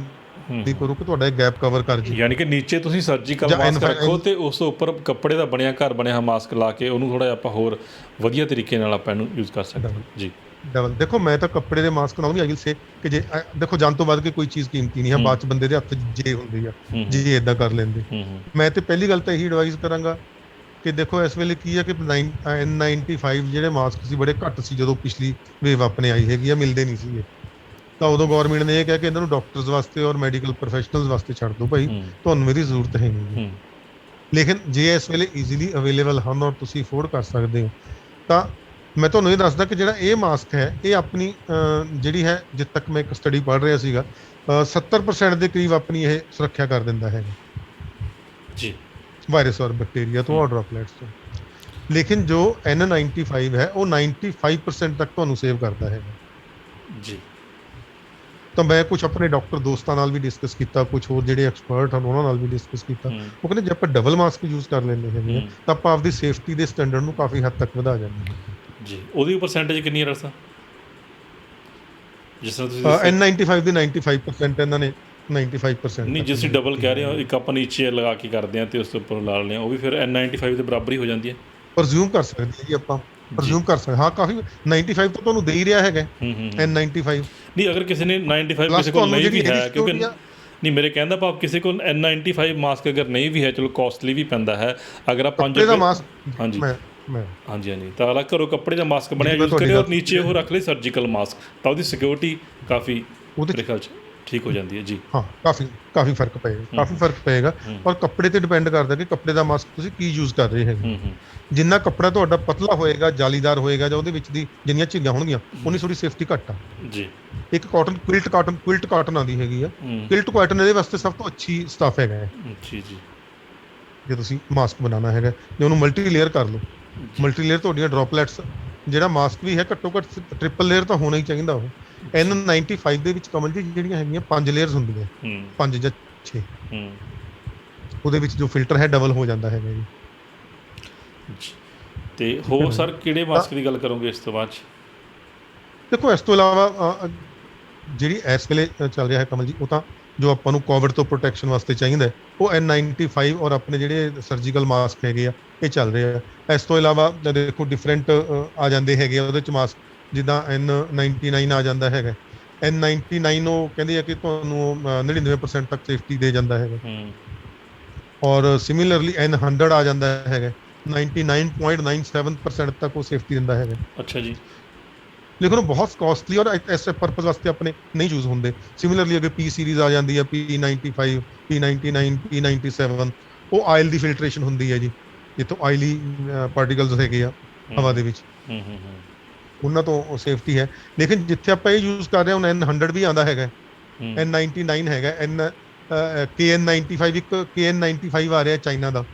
ਦੀ ਕਰੋ ਕਿ ਤੁਹਾਡਾ ਗੈਪ ਕਵਰ ਕਰ ਜੇ। ਯਾਨੀ ਕਿ ਨੀਚੇ ਤੁਸੀਂ ਸਰਜੀਕਲ ਮਾਸਕ ਰੱਖੋ ਤੇ ਉਸ ਤੋਂ ਉੱਪਰ ਕੱਪੜੇ ਦਾ ਬਣਿਆ ਘਰ ਬਣਿਆ ਮਾਸਕ ਲਾ ਕੇ ਉਹਨੂੰ ਥੋੜਾ ਜਿਹਾ ਆਪਾਂ ਹੋਰ ਵਧੀਆ ਤਰੀਕੇ ਨਾਲ ਆਪਾਂ ਇਹਨੂੰ ਯੂਜ਼ ਕਰ ਸਕਦੇ ਹਾਂ। ਜੀ। ਡਬਲ ਦੇਖੋ, ਮੈਂ ਤਾਂ ਕੱਪੜੇ ਦੇ ਮਾਸਕ ਨਾਲ ਵੀ ਆਈ ਵਿਲ ਸੇ ਕਿ ਜੇ ਦੇਖੋ ਜਾਨ ਤੋਂ ਵੱਧ ਕੇ ਕੋਈ ਚੀਜ਼ ਕੀਮਤੀ ਨਹੀਂ ਹੈ, ਬਾਅਦ ਚ ਬੰਦੇ ਦੇ ਹੱਥ ਜੇ ਹੁੰਦੀ ਆ ਜੇ ਇਦਾਂ ਕਰ ਲੈਂਦੇ। ਮੈਂ ਤੇ ਪਹਿਲੀ ਗੱਲ ਤਾਂ ਇਹੀ ਐਡਵਾਈਜ਼ ਕਰਾਂਗਾ ਕਿ ਦੇਖੋ ਇਸ ਵੇਲੇ ਕੀ ਹੈ ਕਿ N95 ਜਿਹੜੇ ਮਾਸਕ ਸੀ ਬੜੇ ਘੱਟ ਸੀ ਜਦੋਂ ਪਿਛਲੀ ਵੇਵ ਆਪਣੇ ਆਈ ਹੈਗੀ ਆ, ਮਿਲਦੇ ਨਹੀਂ ਸੀਗੇ। ਤਾਂ ਉਦੋਂ ਗਵਰਨਮੈਂਟ ਨੇ ਇਹ ਕਿਹਾ ਕਿ ਇਹਨਾਂ ਨੂੰ ਡਾਕਟਰਸ ਵਾਸਤੇ ਔਰ ਮੈਡੀਕਲ ਪ੍ਰੋਫੈਸ਼ਨਲਸ ਵਾਸਤੇ ਛੱਡ ਦਿਓ ਭਾਈ, ਤੁਹਾਨੂੰ ਇਹਦੀ ਜ਼ਰੂਰਤ ਹੈ ਨਹੀਂ। ਲੇਕਿਨ ਜੇ ਇਸ ਵੇਲੇ ਈਜ਼ੀਲੀ ਅਵੇਲੇਬਲ ਹਨ ਔਰ ਤੁਸੀਂ ਅਫੋਰਡ ਕਰ ਸਕਦੇ ਹੋ, ਤਾਂ ਮੈਂ ਤੁਹਾਨੂੰ ਇਹ ਦੱਸਦਾ ਕਿ ਜਿਹੜਾ ਇਹ ਮਾਸਕ ਹੈ, ਇਹ ਆਪਣੀ ਜਿਹੜੀ ਹੈ, ਜਿੱਥੇ ਤੱਕ ਮੈਂ ਇੱਕ ਸਟੱਡੀ ਪੜ੍ਹ ਰਿਹਾ ਸੀਗਾ, 70% ਦੇ ਕਰੀਬ ਆਪਣੀ ਇਹ ਸੁਰੱਖਿਆ ਕਰ ਦਿੰਦਾ ਹੈਗਾ ਜੀ, ਵਾਇਰਸ ਔਰ ਬੈਕਟੀਰੀਆ ਤੋਂ ਔਰ ਡ੍ਰੌਪਲੇਟਸ ਤੋਂ। ਲੇਕਿਨ ਜੋ N95 ਹੈ ਉਹ 95% ਤੱਕ ਤੁਹਾਨੂੰ ਸੇਵ ਕਰਦਾ ਹੈਗਾ ਜੀ। ਤਾਂ ਮੈਂ ਕੁਝ ਆਪਣੇ ਡਾਕਟਰ ਦੋਸਤਾਂ ਨਾਲ ਵੀ ਡਿਸਕਸ ਕੀਤਾ, ਕੁਝ ਹੋਰ ਜਿਹੜੇ ਐਕਸਪਰਟ ਹਨ ਉਹਨਾਂ ਨਾਲ ਵੀ ਡਿਸਕਸ ਕੀਤਾ। ਉਹ ਕਹਿੰਦੇ ਜੇ ਆਪਾਂ ਡਬਲ ਮਾਸਕ ਯੂਜ਼ ਕਰ ਲੈਂਦੇ ਹੈਗੇ ਤਾਂ ਆਪਾਂ ਆਪਦੀ ਸੇਫਟੀ ਦੇ ਸਟੈਂਡਰਡ ਨੂੰ ਕਾਫੀ ਹੱਦ ਤੱਕ ਵਧਾ ਜਾਂਦੇ ਹਾਂ। ਜੀ। ਉਹਦੀ ਪਰਸੈਂਟੇਜ ਕਿੰਨੀ ਹੈ ਰਸਾ? ਜਿਸ ਤਰ੍ਹਾਂ ਤੁਸੀਂ N95 ਦੀ 95% ਇਹਨਾਂ ਨੇ 95% ਨਹੀਂ, ਜੇ ਅਸੀਂ ਡਬਲ ਕਹਿ ਰਹੇ ਹਾਂ, ਇੱਕ ਆਪਾਂ ਨੀਚੇ ਲਗਾ ਕੇ ਕਰਦੇ ਹਾਂ ਤੇ ਉਸ ਉੱਪਰ ਲਾ ਲੈਂਦੇ ਹਾਂ, ਉਹ ਵੀ ਫਿਰ N95 ਦੇ ਬਰਾਬਰ ਹੀ ਹੋ ਜਾਂਦੀ ਹੈ। ਪ੍ਰਜ਼ਿਊਮ ਕਰ ਸਕਦੇ ਹਾਂ ਜੀ ਆਪਾਂ, ਪ੍ਰਜ਼ਿਊਮ ਕਰ ਸਕਦੇ ਹਾਂ। ਕਾਫੀ 95 ਤਾਂ ਤੁਹਾਨੂੰ ਦੇ ਹੀ ਰਿਹਾ ਹੈਗਾ N95। ਨਹੀਂ, ਅਗਰ ਕਿਸੇ ਨੇ 95 ਕਿਸੇ ਕੋਲ ਨਹੀਂ ਵੀ ਹੈ, ਕਿਉਂਕਿ ਨਹੀਂ, ਮੇਰੇ ਕਹਿੰਦਾ ਭਾਵ ਕਿਸੇ ਕੋਲ N95 ਮਾਸਕ ਅਗਰ ਨਹੀਂ ਵੀ ਹੈ, ਚਲੋ ਕੋਸਟਲੀ ਵੀ ਪੈਂਦਾ ਹੈ। ਅਗਰ ਆਪਾਂ 5 ਦਾ ਮਾਸਕ ਹਾਂਜੀ ਹਾਂਜੀ ਤਾਂ ਅਲੱਗ ਘਰੋਂ ਕੱਪੜੇ ਦਾ ਮਾਸਕ ਬਣਿਆ ਯੂਜ਼ ਕਰੇ ਔਰ ਨੀਚੇ ਉਹ ਰੱਖ ਲਈ ਸਰਜੀਕਲ ਮਾਸਕ, ਤਾਂ ਉਹਦੀ ਸਿਕਿਉਰਿਟੀ ਕਾਫੀ ਮੇਰੇ ਖਿਆਲ 'ਚ ਠੀਕ ਹੋ ਜਾਂਦੀ ਹੈ। ਜੀ ਹਾਂ, ਕਾਫੀ ਫਰਕ ਪਏਗਾ ਔਰ ਕੱਪੜੇ ਤੇ ਡਿਪੈਂਡ ਕਰਦਾ ਕਿ ਕੱਪੜੇ ਦਾ ਮਾਸਕ ਤੁਸੀਂ ਕੀ ਯੂਜ਼ ਕਰ ਰਹੇ ਹੈਗੇ। ਜਿੰਨਾ ਕੱਪੜਾ ਤੁਹਾਡਾ ਪਤਲਾ ਹੋਏਗਾ, ਜਾਲੀਦਾਰ ਹੋਏਗਾ, ਜਾਂ ਉਹਦੇ ਵਿੱਚ ਦੀ ਜਿੰਨੀਆਂ ਝਿੱਲੀਆਂ ਹੋਣਗੀਆਂ ਉਨੀ ਥੋੜੀ ਸੇਫਟੀ ਘੱਟ ਆ। ਜੀ। ਇੱਕ ਕੁਇਲਟ ਕਾਟਨ ਆਉਂਦੀ ਹੈਗੀ ਆ, ਕੁਇਲਟ ਕਾਟਨ ਇਹਦੇ ਵਾਸਤੇ ਸਭ ਤੋਂ ਅੱਛੀ ਸਟੱਫ ਹੈਗਾ ਹੈ। ਜੀ ਜੀ। ਜੇ ਤੁਸੀਂ ਮਾਸਕ ਬਣਾਉਣਾ ਹੈਗਾ, ਜੇ ਉਹਨੂੰ ਮਲਟੀ ਲੇਅਰ ਕਰ ਲਓ, ਮਲਟੀ ਲੇਅਰ ਤੁਹਾਡੀਆਂ ਡ੍ਰੌਪਲੇਟਸ, ਜਿਹੜਾ ਮਾਸਕ ਵੀ ਹੈ ਘੱਟੋ ਘੱਟ ਟ੍ਰਿਪਲ ਲੇਅਰ ਤਾਂ ਹੋਣਾ ਹੀ ਚਾਹੀਦਾ। ਉਹ N95 ਦੇ ਵਿੱਚ ਕਮਲ ਜੀ ਜਿਹੜੀਆਂ ਹੈਗੀਆਂ 5 ਲੇਅਰਸ ਹੁੰਦੀਆਂ, 5 ਜਾਂ 6। ਉਹਦੇ ਵਿੱਚ ਜੋ ਫਿਲਟਰ ਹੈ ਡਬਲ ਹੋ ਜਾਂਦਾ ਹੈਗਾ ਜੀ। ਤੇ ਹੋਰ ਸਰ ਕਿਹੜੇ ਮਾਸਕ ਦੀ ਗੱਲ ਕਰੋਗੇ ਇਸ ਤੋਂ ਬਾਅਦ? ਦੇਖੋ, ਇਸ ਤੋਂ ਇਲਾਵਾ ਜਿਹੜੀ ਇਸ ਵੇਲੇ ਚੱਲ ਰਿਹਾ ਹੈ ਕਮਲ ਜੀ, ਉਹ ਤਾਂ ਜੋ ਆਪਾਂ ਨੂੰ ਕੋਵਿਡ ਤੋਂ ਪ੍ਰੋਟੈਕਸ਼ਨ ਵਾਸਤੇ ਚਾਹੀਦਾ ਉਹ N95 ਔਰ ਆਪਣੇ ਜਿਹੜੇ ਸਰਜੀਕਲ ਮਾਸਕ ਹੈਗੇ ਆ, ਇਹ ਚੱਲ ਰਹੇ ਆ। ਇਸ ਤੋਂ ਇਲਾਵਾ ਦੇਖੋ ਡਿਫਰੈਂਟ ਆ ਜਾਂਦੇ ਹੈਗੇ ਆ ਉਹਦੇ 'ਚ ਮਾਸਕ, ਜਿੱਦਾਂ N99 ਆ ਜਾਂਦਾ ਹੈਗਾ। N99 ਉਹ ਕਹਿੰਦੇ ਆ ਕਿ ਤੁਹਾਨੂੰ 99% ਤੱਕ ਸੇਫਟੀ ਦੇ ਜਾਂਦਾ ਹੈਗਾ। ਔਰ ਸਿਮਿਲਰਲੀ N100 ਆ ਜਾਂਦਾ ਹੈਗਾ, 99.97% ਤੱਕ ਉਹ ਸੇਫਟੀ ਦਿੰਦਾ ਹੈਗਾ। ਅੱਛਾ ਜੀ। ਲੇਕਿਨ ਉਹ ਬਹੁਤ ਕਾਸਟਲੀ ਔਰ ਇਸ ਪਰਪਸ ਵਾਸਤੇ ਆਪਣੇ ਨਹੀਂ ਯੂਜ਼ ਹੁੰਦੇ। ਸਿਮਿਲਰਲੀ ਅਗਰ P ਸੀਰੀਜ਼ ਆ ਜਾਂਦੀ ਹੈ, P95, P99, P97, ਉਹ ਆਇਲ ਦੀ ਫਿਲਟਰੇਸ਼ਨ ਹੁੰਦੀ ਹੈ ਜੀ, ਜਿੱਥੋਂ ਆਇਲੀ ਪਾਰਟੀਕਲਸ ਹੈਗੇ ਆ ਹਵਾ ਦੇ ਵਿੱਚ, ਉਹਨਾਂ ਤੋਂ ਸੇਫਟੀ ਹੈ। ਲੇਕਿਨ ਜਿੱਥੇ ਆਪਾਂ ਇਹ ਯੂਜ਼ ਕਰ ਰਹੇ ਹਾਂ, ਹੁਣ N100 ਵੀ ਆਉਂਦਾ ਹੈਗਾ, N99 ਹੈਗਾ, KN95, ਇੱਕ KN95 ਆ ਰਿਹਾ ਚਾਈਨਾ ਦਾ।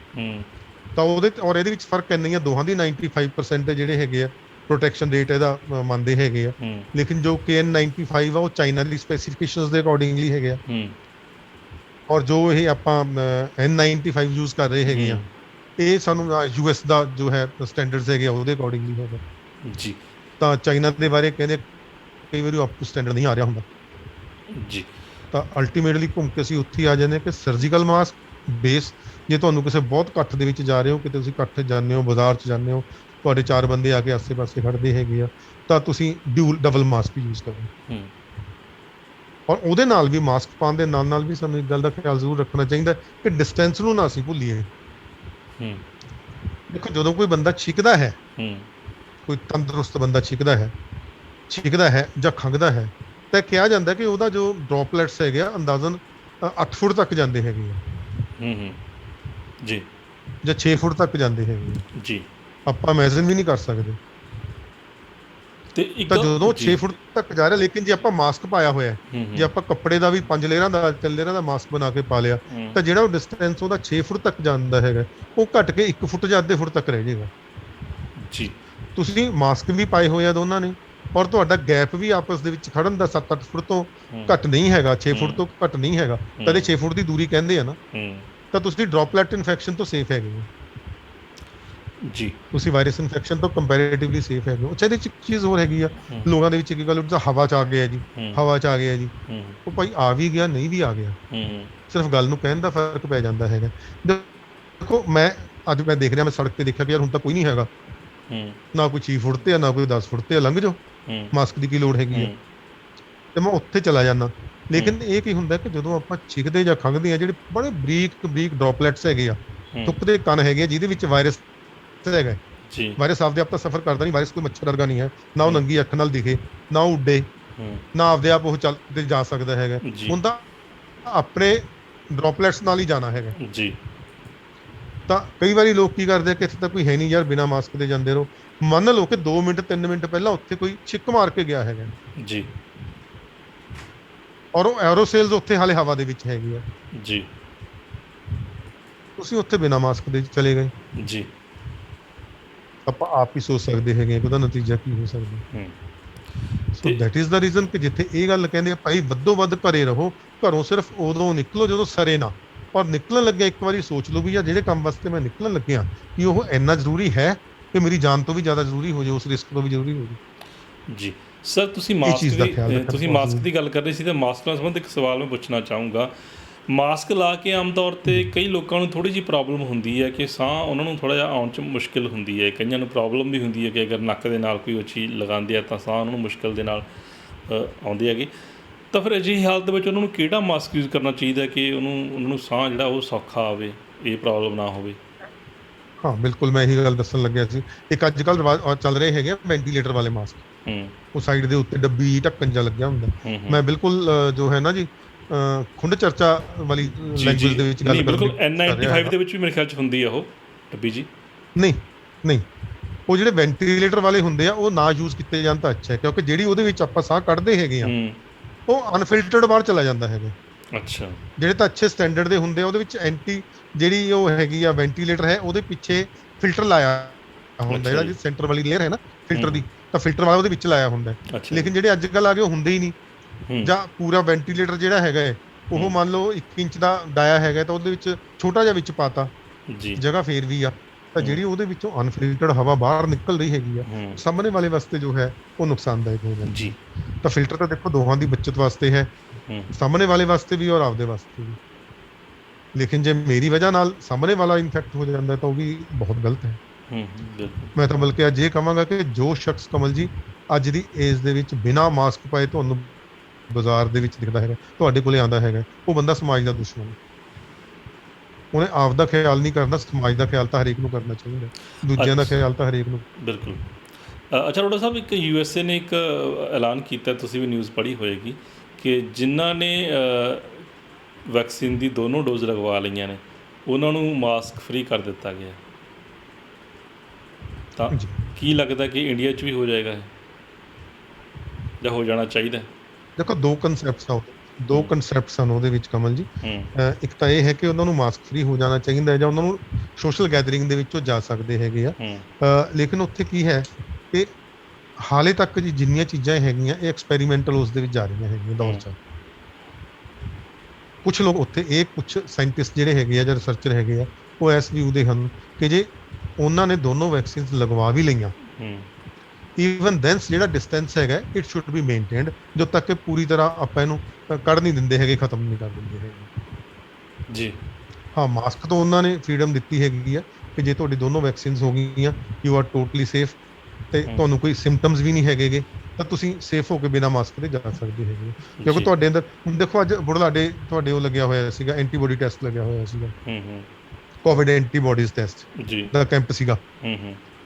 ਤਾਂ ਉਹਦੇ ਔਰ ਇਹਦੇ ਵਿੱਚ ਫਰਕ ਇੰਨਾ ਹੀ ਆ, ਦੋਹਾਂ ਦੀ 95% ਜਿਹੜੇ ਹੈਗੇ ਆ ਪ੍ਰੋਟੈਕਸ਼ਨ ਰੇਟ ਇਹਦਾ ਮੰਨਦੇ ਹੈਗੇ ਆ। ਲੇਕਿਨ ਜੋ KN95 ਆ ਉਹ ਚਾਈਨਾ ਦੀ ਸਪੈਸੀਫਿਕੇਸ਼ਨਸ ਦੇ ਅਕੋਰਡਿੰਗਲੀ ਹੈਗੇ ਆ, ਔਰ ਜੋ ਇਹ ਆਪਾਂ N95 ਯੂਜ਼ ਕਰ ਰਹੇ ਹੈਗੇ ਆ, ਇਹ ਸਾਨੂੰ US ਦਾ ਜੋ ਹੈ ਸਟੈਂਡਰਡਸ ਹੈਗੇ ਆ ਉਹਦੇ ਅਕੋਰਡਿੰਗਲੀ ਹੈਗਾ। ਜੀ ਤਾਂ ਚਾਈਨਾ ਦੇ ਬਾਰੇ ਕਹਿੰਦੇ ਕਈ ਵਾਰੀ ਅਪ ਟੂ ਸਟੈਂਡਰਡ ਨਹੀਂ ਆ ਰਿਹਾ ਹੁੰਦਾ, ਜੀ ਤਾਂ ਅਲਟੀਮੇਟਲੀ ਘੁੰਮ ਕੇ ਅਸੀਂ ਉੱਥੇ ਹੀ ਆ ਜਾਂਦੇ ਹਾਂ ਕਿ ਸਰਜੀਕਲ ਮਾਸਕ ਬੇਸ। ਜੇ ਤੁਹਾਨੂੰ ਕਿਸੇ ਬਹੁਤ ਇਕੱਠ ਦੇ ਵਿੱਚ ਜਾ ਰਹੇ ਹੋ, ਕਿਤੇ ਤੁਸੀਂ ਇਕੱਠ 'ਚ ਜਾਂਦੇ ਹੋ, ਬਾਜ਼ਾਰ 'ਚ ਜਾਂਦੇ ਹੋ, ਤੁਹਾਡੇ 4 ਬੰਦੇ ਆ ਕੇ ਆਸੇ-ਪਾਸੇ ਖੜਦੇ ਹੈਗੇ ਆ, ਤਾਂ ਤੁਸੀਂ ਡਬਲ ਮਾਸਕ ਯੂਜ਼ ਕਰੋ। ਹੂੰ ਔਰ ਉਹਦੇ ਨਾਲ ਵੀ ਮਾਸਕ ਪਾਉਣ ਦੇ ਨਾਲ ਨਾਲ ਵੀ ਸਾਨੂੰ ਇੱਕ ਗੱਲ ਦਾ ਖਿਆਲ ਜ਼ਰੂਰ ਰੱਖਣਾ ਚਾਹੀਦਾ ਕਿ ਡਿਸਟੈਂਸ ਨੂੰ ਨਾ ਅਸੀਂ ਭੁੱਲੀਏ। ਹੂੰ ਦੇਖੋ, ਜਦੋਂ ਕੋਈ ਬੰਦਾ ਛਿੱਕਦਾ ਹੈ, ਹੂੰ ਕੋਈ ਤੰਦਰੁਸਤ ਬੰਦਾ ਛਿੱਕਦਾ ਹੈ ਜਾਂ ਖੰਘਦਾ ਹੈ, ਤਾਂ ਕਿਹਾ ਜਾਂਦਾ ਕਿ ਉਹਦਾ ਜੋ ਡ੍ਰੌਪਲੇਟਸ ਹੈਗੇ ਆ ਅੰਦਾਜ਼ਨ 8 ਫੁੱਟ ਤੱਕ ਜਾਂਦੇ ਹੈਗੇ ਆ, ਹੂੰ ਜੀ ਜਾਂ 6 ਫੁੱਟ ਤੱਕ ਜਾਂਦੇ ਹੈਗੇ ਆ। ਜੀ ਆਪਾਂ ਇਮੇਜਿਨ ਵੀ ਨਹੀਂ ਕਰ ਸਕਦੇ। ਤੇ ਇੱਕ ਤਾਂ ਜਦੋਂ 6 ਫੁੱਟ ਤੱਕ ਜਾ ਰਿਹਾ, ਲੇਕਿਨ ਜੇ ਆਪਾਂ ਮਾਸਕ ਪਾਇਆ ਹੋਇਆ, ਜੇ ਆਪਾਂ ਕੱਪੜੇ ਦਾ ਵੀ 5 ਲੇਅਰਾਂ ਦਾ 3 ਲੇਅਰਾਂ ਦਾ ਮਾਸਕ ਬਣਾ ਕੇ ਪਾ ਲਿਆ, ਤਾਂ ਜਿਹੜਾ ਉਹ ਡਿਸਟੈਂਸ ਉਹਦਾ 6 ਫੁੱਟ ਤੱਕ ਜਾਂਦਾ ਹੈਗਾ, ਉਹ ਘਟ ਕੇ 1 ਫੁੱਟ ਜਾਂ ਅੱਧੇ ਫੁੱਟ ਤੱਕ ਰਹਿ ਜਾਏਗਾ। ਜੀ ਤੁਸੀਂ ਮਾਸਕ ਵੀ ਪਾਏ ਹੋਏ ਆ ਦੋਨਾਂ ਨੇ, ਔਰ ਤੁਹਾਡਾ ਗੈਪ ਵੀ ਆਪਸ ਦੇ ਵਿੱਚ ਖੜਨ ਦਾ 7-8 ਫੁੱਟ ਤੋਂ ਘੱਟ ਨਹੀਂ ਹੈਗਾ, 6 ਫੁੱਟ ਤੋਂ ਘੱਟ ਨਹੀਂ ਹੈਗਾ, ਕਦੇ 6 ਫੁੱਟ ਦੀ ਦੂਰੀ ਕਹਿੰਦੇ ਆ ਨਾ, ਤਾਂ ਤੁਸੀਂ ਡ੍ਰੌਪਲੇਟ ਇਨਫੈਕਸ਼ਨ ਤੋਂ ਸੇਫ ਹੈਗੇ ਹੋ। ਜੀ ਤੁਸੀਂ ਵਾਇਰਸ ਇਨਫੈਕਸ਼ਨ ਤੋਂ ਕੰਪੈਰੇਟਿਵਲੀ ਸੇਫ ਹੈਗੇ ਹੋ। ਅੱਛਾ, ਇਹਦੇ 'ਚ ਇੱਕ ਚੀਜ਼ ਹੋਰ ਹੈਗੀ ਆ, ਲੋਕਾਂ ਦੇ ਵਿੱਚ ਇੱਕ ਗੱਲ ਉੱਠਦਾ, ਹਵਾ 'ਚ ਆ ਗਿਆ ਜੀ, ਹਵਾ 'ਚ ਆ ਗਿਆ ਜੀ। ਉਹ ਭਾਈ ਆ ਵੀ ਗਿਆ, ਨਹੀਂ ਵੀ ਆ ਗਿਆ, ਸਿਰਫ ਗੱਲ ਨੂੰ ਕਹਿਣ ਦਾ ਫਰਕ ਪੈ ਜਾਂਦਾ ਹੈਗਾ। ਦੇਖੋ, ਅੱਜ ਮੈਂ ਦੇਖ ਰਿਹਾ, ਮੈਂ ਸੜਕ ਤੇ ਦੇਖਿਆ ਕਿ ਯਾਰ ਹੁਣ ਤਾਂ ਕੋਈ ਨਹੀਂ ਹੈਗਾ, ਨਾ ਕੋਈ 6 ਫੁੱਟ ਤੇ ਆ, ਨਾ ਕੋਈ 10 ਫੁੱਟ ਤੇ ਆ, ਲੰਘ ਜਾਓ, ਮਾਸਕ ਦੀ ਕੀ ਲੋੜ ਹੈਗੀ ਆ, ਤੇ ਮੈਂ ਉੱਥੇ ਚਲਾ ਜਾਂਦਾ। ਲੇਕਿਨ ਇਹ ਕੀ ਹੁੰਦਾ ਕਿ ਜਦੋਂ ਆਪਾਂ ਛਿੱਕਦੇ ਜਾਂ ਖੰਘਦੇ ਆ, ਜਿਹੜੇ ਬੜੇ ਬਰੀਕ ਡ੍ਰੌਪਲੇਟਸ ਹੈਗੇ ਆ, ਤੁੱਕ ਦੇ ਕਣ ਹੈਗੇ ਆ, ਜਿਹਦੇ ਵਿੱਚ ਵਾਇਰਸ ਹੈਗਾ ਜੀ। ਵਾਇਰਸ ਆਪਦੇ ਆਪ ਤਾਂ ਸਫਰ ਕਰਦਾ ਨਹੀਂ, ਵਾਇਰਸ ਕੋਈ ਮੱਛਰ ਵਰਗਾ ਨਹੀਂ ਹੈ, ਨਾ ਉਹ ਨੰਗੀ ਅੱਖ ਨਾਲ ਦਿਖੇ, ਨਾ ਉਹ ਉੱਡੇ, ਨਾ ਆਪਦੇ ਆਪ ਉਹ ਚੱਲ ਤੇ ਜਾ ਸਕਦਾ ਹੈਗਾ, ਹੁੰਦਾ ਆਪਣੇ ਡ੍ਰੌਪਲੇਟਸ ਨਾਲ ਹੀ ਜਾਣਾ ਹੈਗਾ ਜੀ। ਤਾਂ ਕਈ ਵਾਰੀ ਲੋਕ ਕੀ ਕਰਦੇ ਆ ਕਿ ਇੱਥੇ ਤਾਂ ਕੋਈ ਹੈ ਨਹੀਂ ਯਾਰ, ਬਿਨਾਂ ਮਾਸਕ ਦੇ ਜਾਂਦੇ ਰਹੋ। ਮੰਨ ਲਓ ਕਿ 2 ਮਿੰਟ 3 ਮਿੰਟ ਪਹਿਲਾਂ ਉੱਥੇ ਕੋਈ ਛਿੱਕ ਮਾਰ ਕੇ ਗਿਆ ਹੈਗਾ ਜੀ, ਔਰ ਉਹ ਐਰੋਸੇਲਸ ਉੱਥੇ ਹਾਲੇ ਹਵਾ ਦੇ ਵਿੱਚ ਹੈਗੀ ਆ ਜੀ, ਤੁਸੀਂ ਉੱਥੇ ਬਿਨਾਂ ਮਾਸਕ ਦੇ ਚਲੇ ਗਏ, ਜੀ। ਆਪਾਂ ਆਪ ਹੀ ਸੋਚ ਸਕਦੇ ਹੈਗੇ ਉਹਦਾ ਨਤੀਜਾ ਕੀ ਹੋ ਸਕਦਾ। So that is the reason ਕਿ ਜਿੱਥੇ ਇਹ ਗੱਲ ਕਹਿੰਦੇ ਆ ਭਾਈ ਵੱਧੋ ਵੱਧ ਘਰੇ ਰਹੋ, ਘਰੋਂ ਸਿਰਫ ਉਦੋਂ ਨਿਕਲੋ ਜਦੋਂ ਸਰੇ ਨਾ, ਔਰ ਨਿਕਲਣ ਲੱਗਿਆ ਇੱਕ ਵਾਰੀ ਸੋਚ ਲਓ ਵੀ ਯਾਰ ਜਿਹੜੇ ਕੰਮ ਵਾਸਤੇ ਮੈਂ ਨਿਕਲਣ ਲੱਗਿਆ ਕਿ ਉਹ ਇੰਨਾ ਜ਼ਰੂਰੀ ਹੈ ਕਿ ਮੇਰੀ ਜਾਨ ਤੋਂ ਵੀ ਜ਼ਿਆਦਾ ਜ਼ਰੂਰੀ ਹੋ ਜਾਏ, ਉਸ ਰਿਸਕ ਤੋਂ ਵੀ ਜ਼ਰੂਰੀ ਹੋ ਜਾਏ। ਜੀ ਸਰ, ਤੁਸੀਂ ਮਾਸਕ ਦੀ ਗੱਲ ਕਰ ਰਹੇ ਸੀ, ਤਾਂ ਮਾਸਕ ਨਾਲ ਸੰਬੰਧਿਤ ਇੱਕ ਸਵਾਲ ਮੈਂ ਪੁੱਛਣਾ ਚਾਹੂੰਗਾ। ਮਾਸਕ ਲਾ ਕੇ ਆਮ ਤੌਰ 'ਤੇ ਕਈ ਲੋਕਾਂ ਨੂੰ ਥੋੜ੍ਹੀ ਜਿਹੀ ਪ੍ਰੋਬਲਮ ਹੁੰਦੀ ਹੈ ਕਿ ਸਾਹ ਉਹਨਾਂ ਨੂੰ ਥੋੜ੍ਹਾ ਜਿਹਾ ਆਉਣ 'ਚ ਮੁਸ਼ਕਿਲ ਹੁੰਦੀ ਹੈ, ਕਈਆਂ ਨੂੰ ਪ੍ਰੋਬਲਮ ਵੀ ਹੁੰਦੀ ਹੈ ਕਿ ਅਗਰ ਨੱਕ ਦੇ ਨਾਲ ਕੋਈ ਉਹ ਚੀਜ਼ ਲਗਾਉਂਦੇ ਆ ਤਾਂ ਸਾਹ ਉਹਨਾਂ ਨੂੰ ਮੁਸ਼ਕਿਲ ਦੇ ਨਾਲ ਆਉਂਦੇ ਹੈਗੇ, ਤਾਂ ਫਿਰ ਅਜਿਹੀ ਹਾਲਤ ਵਿੱਚ ਉਹਨਾਂ ਨੂੰ ਕਿਹੜਾ ਮਾਸਕ ਯੂਜ਼ ਕਰਨਾ ਚਾਹੀਦਾ ਕਿ ਉਹਨਾਂ ਨੂੰ ਸਾਹ ਜਿਹੜਾ ਉਹ ਸੌਖਾ ਆਵੇ, ਇਹ ਪ੍ਰੋਬਲਮ ਨਾ ਹੋਵੇ? ਹਾਂ ਬਿਲਕੁਲ, ਮੈਂ ਇਹੀ ਗੱਲ ਦੱਸਣ ਲੱਗਿਆ ਸੀ। ਇੱਕ ਅੱਜ ਕੱਲ੍ਹ ਰਿਵਾਜ ਚੱਲ ਰਹੇ ਹੈਗੇ ਵੈਂਟੀਲੇਟਰ ਵਾਲੇ ਮਾਸਕ, ਉਹ ਸਾਈਡ ਦੇ ਉੱਤੇ ਡੱਬੀ ਢੱਕਣ ਜਿਹਾ ਲੱਗਿਆ ਹੁੰਦਾ। ਮੈਂ ਬਿਲਕੁਲ ਜੋ ਹੈ ਨਾ ਜੀ ਖੁੰਡ ਚਰਚਾ ਵਾਲੀ ਲੈਂਗੁਏਜ ਦੇ ਵਿੱਚ ਗੱਲ ਬਿਲਕੁਲ N95 ਦੇ ਵਿੱਚ ਵੀ ਮੇਰੇ ਖਿਆਲ 'ਚ ਹੁੰਦੀ ਆ ਉਹ ਡੱਬੀ ਜੀ। ਨਹੀਂ, ਉਹ ਜਿਹੜੇ ਵੈਂਟੀਲੇਟਰ ਵਾਲੇ ਹੁੰਦੇ ਆ ਉਹ ਨਾ ਯੂਜ਼ ਕੀਤੇ ਜਾਣ ਤਾਂ ਅੱਛਾ ਹੈ, ਕਿਉਂਕਿ ਜਿਹੜੀ ਉਹਦੇ ਵਿੱਚ ਆਪਾਂ ਸਾਹ ਕੱਢਦੇ ਹੈਗੇ ਆ ਉਹ ਅਨਫਿਲਟਰਡ ਬਾਹਰ ਚਲਾ ਜਾਂਦਾ ਹੈਗਾ। ਅੱਛਾ, ਜਿਹੜੇ ਤਾਂ ਅੱਛੇ ਸਟੈਂਡਰਡ ਦੇ ਹੁੰਦੇ ਆ ਉਹਦੇ ਵਿੱਚ ਜਿਹੜੀ ਉਹ ਹੈਗੀ ਆ ਵੈਂਟੀਲੇਟਰ ਹੈ, ਉਹਦੇ ਪਿੱਛੇ ਫਿਲਟਰ ਲਾਇਆ ਹੁੰਦਾ, ਜਿਹੜਾ ਸੈਂਟਰ ਵਾਲੀ ਲੇਅਰ ਹੈ ਨਾ ਫਿਲਟਰ ਦੀ, ਤਾਂ ਫਿਲਟਰ ਵਾਲਾ ਉਹਦੇ ਵਿੱਚ ਲਾਇਆ ਹੁੰਦਾ। ਲੇਕਿਨ ਜਿਹੜੇ ਅੱਜ ਕੱਲ੍ਹ ਆ ਗਏ ਉਹ ਹੁੰਦੇ ਹੀ ਨਹੀਂ, ਜਾਂ ਪੂਰਾ ਵੈਂਟੀਲੇਟਰ ਜਿਹੜਾ ਹੈਗਾ ਹੈ ਉਹ ਮੰਨ ਲਓ 1 ਇੰਚ ਦਾ ਡਾਇਆ ਹੈਗਾ ਤਾਂ ਉਹਦੇ ਵਿੱਚ ਛੋਟਾ ਜਿਹਾ ਵਿੱਚ ਪਾਤਾ ਜਗ੍ਹਾ ਫੇਰ ਵੀ ਆ, ਤਾਂ ਜਿਹੜੀ ਉਹਦੇ ਵਿੱਚੋਂ ਅਨਫਿਲਟਰਡ ਹਵਾ ਬਾਹਰ ਨਿਕਲ ਰਹੀ ਹੈਗੀ ਆ, ਸਾਹਮਣੇ ਵਾਲੇ ਵਾਸਤੇ ਜੋ ਹੈ ਉਹ ਨੁਕਸਾਨਦਾਇਕ ਹੋ ਜਾਂਦੀ ਜੀ। ਤਾਂ ਫਿਲਟਰ ਤਾਂ ਦੇਖੋ ਦੋਹਾਂ ਦੀ ਬੱਚਤ ਵਾਸਤੇ ਹੈ, ਸਾਹਮਣੇ ਵਾਲੇ ਵਾਸਤੇ ਵੀ ਔਰ ਆਪਦੇ ਵਾਸਤੇ ਵੀ। ਲੇਕਿਨ ਜੇ ਮੇਰੀ ਵਜ੍ਹਾ ਨਾਲ ਸਾਹਮਣੇ ਵਾਲਾ ਇਨਫੈਕਟ ਹੋ ਜਾਂਦਾ ਤਾਂ ਉਹ ਵੀ ਬਹੁਤ ਗਲਤ ਹੈ। ਮੈਂ ਤਾਂ ਬਲਕਿ ਅੱਜ ਇਹ ਕਹਾਂਗਾ ਕਿ ਜੋ ਸ਼ਖਸ ਕਮਲ ਜੀ ਅੱਜ ਦੀ ਏਜ ਦੇ ਵਿੱਚ ਬਿਨਾਂ ਮਾਸਕ ਪਾਏ ਤੁਹਾਨੂੰ ਬਾਜ਼ਾਰ ਦੇ ਵਿੱਚ ਦਿਖਦਾ ਹੈਗਾ, ਤੁਹਾਡੇ ਕੋਲੇ ਆਉਂਦਾ ਹੈਗਾ, ਉਹ ਬੰਦਾ ਸਮਾਜ ਦਾ ਦੁਸ਼ਮਣ ਹੈ। ਉਹਨੇ ਆਪ ਦਾ ਖਿਆਲ ਨਹੀਂ ਕਰਨਾ, ਸਮਾਜ ਦਾ ਖਿਆਲ ਤਾਂ ਹਰੇਕ ਨੂੰ ਕਰਨਾ ਚਾਹੀਦਾ, ਦੂਜਿਆਂ ਦਾ ਖਿਆਲ ਤਾਂ ਹਰੇਕ ਨੂੰ। ਬਿਲਕੁਲ। ਅੱਛਾ ਰੋੜਾ ਸਾਹਿਬ, ਇੱਕ USA ਨੇ ਇੱਕ ਐਲਾਨ ਕੀਤਾ, ਤੁਸੀਂ ਵੀ ਨਿਊਜ਼ ਪੜ੍ਹੀ ਹੋਏਗੀ, ਕਿ ਜਿਨ੍ਹਾਂ ਨੇ ਵੈਕਸੀਨ ਦੀ ਦੋਨੋਂ ਡੋਜ਼ ਲਗਵਾ ਲਈਆਂ ਨੇ ਉਹਨਾਂ ਨੂੰ ਮਾਸਕ ਫ੍ਰੀ ਕਰ ਦਿੱਤਾ ਗਿਆ। ਤਾਂ ਕੀ ਲੱਗਦਾ ਕਿ ਇੰਡੀਆ 'ਚ ਵੀ ਹੋ ਜਾਏਗਾ ਇਹ, ਜਾਂ ਹੋ ਜਾਣਾ ਚਾਹੀਦਾ? ਦੇਖੋ ਦੋ ਕਨਸੈਪਟਸ ਹਨ ਉਹਦੇ ਵਿੱਚ ਕਮਲ ਜੀ। ਇੱਕ ਤਾਂ ਇਹ ਹੈ ਕਿ ਉਹਨਾਂ ਨੂੰ ਮਾਸਕ ਫ੍ਰੀ ਹੋ ਜਾਣਾ ਚਾਹੀਦਾ ਹੈ, ਜਾਂ ਉਹਨਾਂ ਨੂੰ ਸੋਸ਼ਲ ਗੈਦਰਿੰਗ ਦੇ ਵਿੱਚੋਂ ਜਾ ਸਕਦੇ ਹੈਗੇ ਆ। ਲੇਕਿਨ ਉੱਥੇ ਕੀ ਹੈ ਕਿ ਹਾਲੇ ਤੱਕ ਜੀ ਜਿੰਨੀਆਂ ਚੀਜ਼ਾਂ ਹੈਗੀਆਂ ਇਹ ਐਕਸਪੈਰੀਮੈਂਟਲ ਉਸ ਦੇ ਵਿੱਚ ਜਾ ਰਹੀਆਂ ਹੈਗੀਆਂ ਦੌਰ 'ਚ। ਕੁਛ ਲੋਕ ਉੱਥੇ ਕੁਛ ਸਾਇੰਟਿਸਟ ਜਿਹੜੇ ਹੈਗੇ ਆ ਜਾਂ ਰਿਸਰਚਰ ਹੈਗੇ ਆ, ਉਹ ਇਸ ਵਿਊ ਦੇ ਹਨ ਕਿ ਜੇ ਉਹਨਾਂ ਨੇ ਦੋਨੋਂ ਵੈਕਸੀਨਸ ਲਗਵਾ ਵੀ ਲਈਆਂ, ਈਵਨ ਦੈਨਸ ਜਿਹੜਾ ਡਿਸਟੈਂਸ ਹੈਗਾ ਇਟ ਸ਼ੁੱਡ ਬੀ ਮੇਨਟੇਨਡ, ਜਦੋਂ ਤੱਕ ਕਿ ਪੂਰੀ ਤਰ੍ਹਾਂ ਆਪਾਂ ਇਹਨੂੰ ਕੱਢ ਨਹੀਂ ਦਿੰਦੇ ਹੈਗੇ, ਖਤਮ ਨਹੀਂ ਕਰ ਦਿੰਦੇ ਹੈਗੇ ਜੀ। ਹਾਂ, ਮਾਸਕ ਤੋਂ ਉਹਨਾਂ ਨੇ ਫਰੀडम ਦਿੱਤੀ ਹੈਗੀ ਆ ਕਿ ਜੇ ਤੁਹਾਡੀ ਦੋਨੋਂ ਵੈਕਸੀਨਸ ਹੋ ਗਈਆਂ, ਯੂ ਆਰ ਟੋਟਲੀ ਸੇਫ, ਤੇ ਤੁਹਾਨੂੰ ਕੋਈ ਸਿੰਪਟਮਸ ਵੀ ਨਹੀਂ ਹੈਗੇਗੇ, ਤਾਂ ਤੁਸੀਂ ਸੇਫ ਹੋ ਕੇ ਬਿਨਾਂ ਮਾਸਕ ਦੇ ਜਾ ਸਕਦੇ ਹੈਗੇ, ਕਿਉਂਕਿ ਤੁਹਾਡੇ ਅੰਦਰ ਹੁਣ ਦੇਖੋ ਅੱਜ ਬੁਢਲਾਡੇ ਤੁਹਾਡੇ ਉਹ ਲੱਗਿਆ ਹੋਇਆ ਸੀਗਾ, ਐਂਟੀਬੋਡੀ ਟੈਸਟ ਲੱਗਿਆ ਹੋਇਆ ਸੀਗਾ, ਕੋਵਿਡ ਐਂਟੀਬੋਡੀਜ਼ ਟੈਸਟ ਦਾ ਕੈਂਪ ਸੀਗਾ।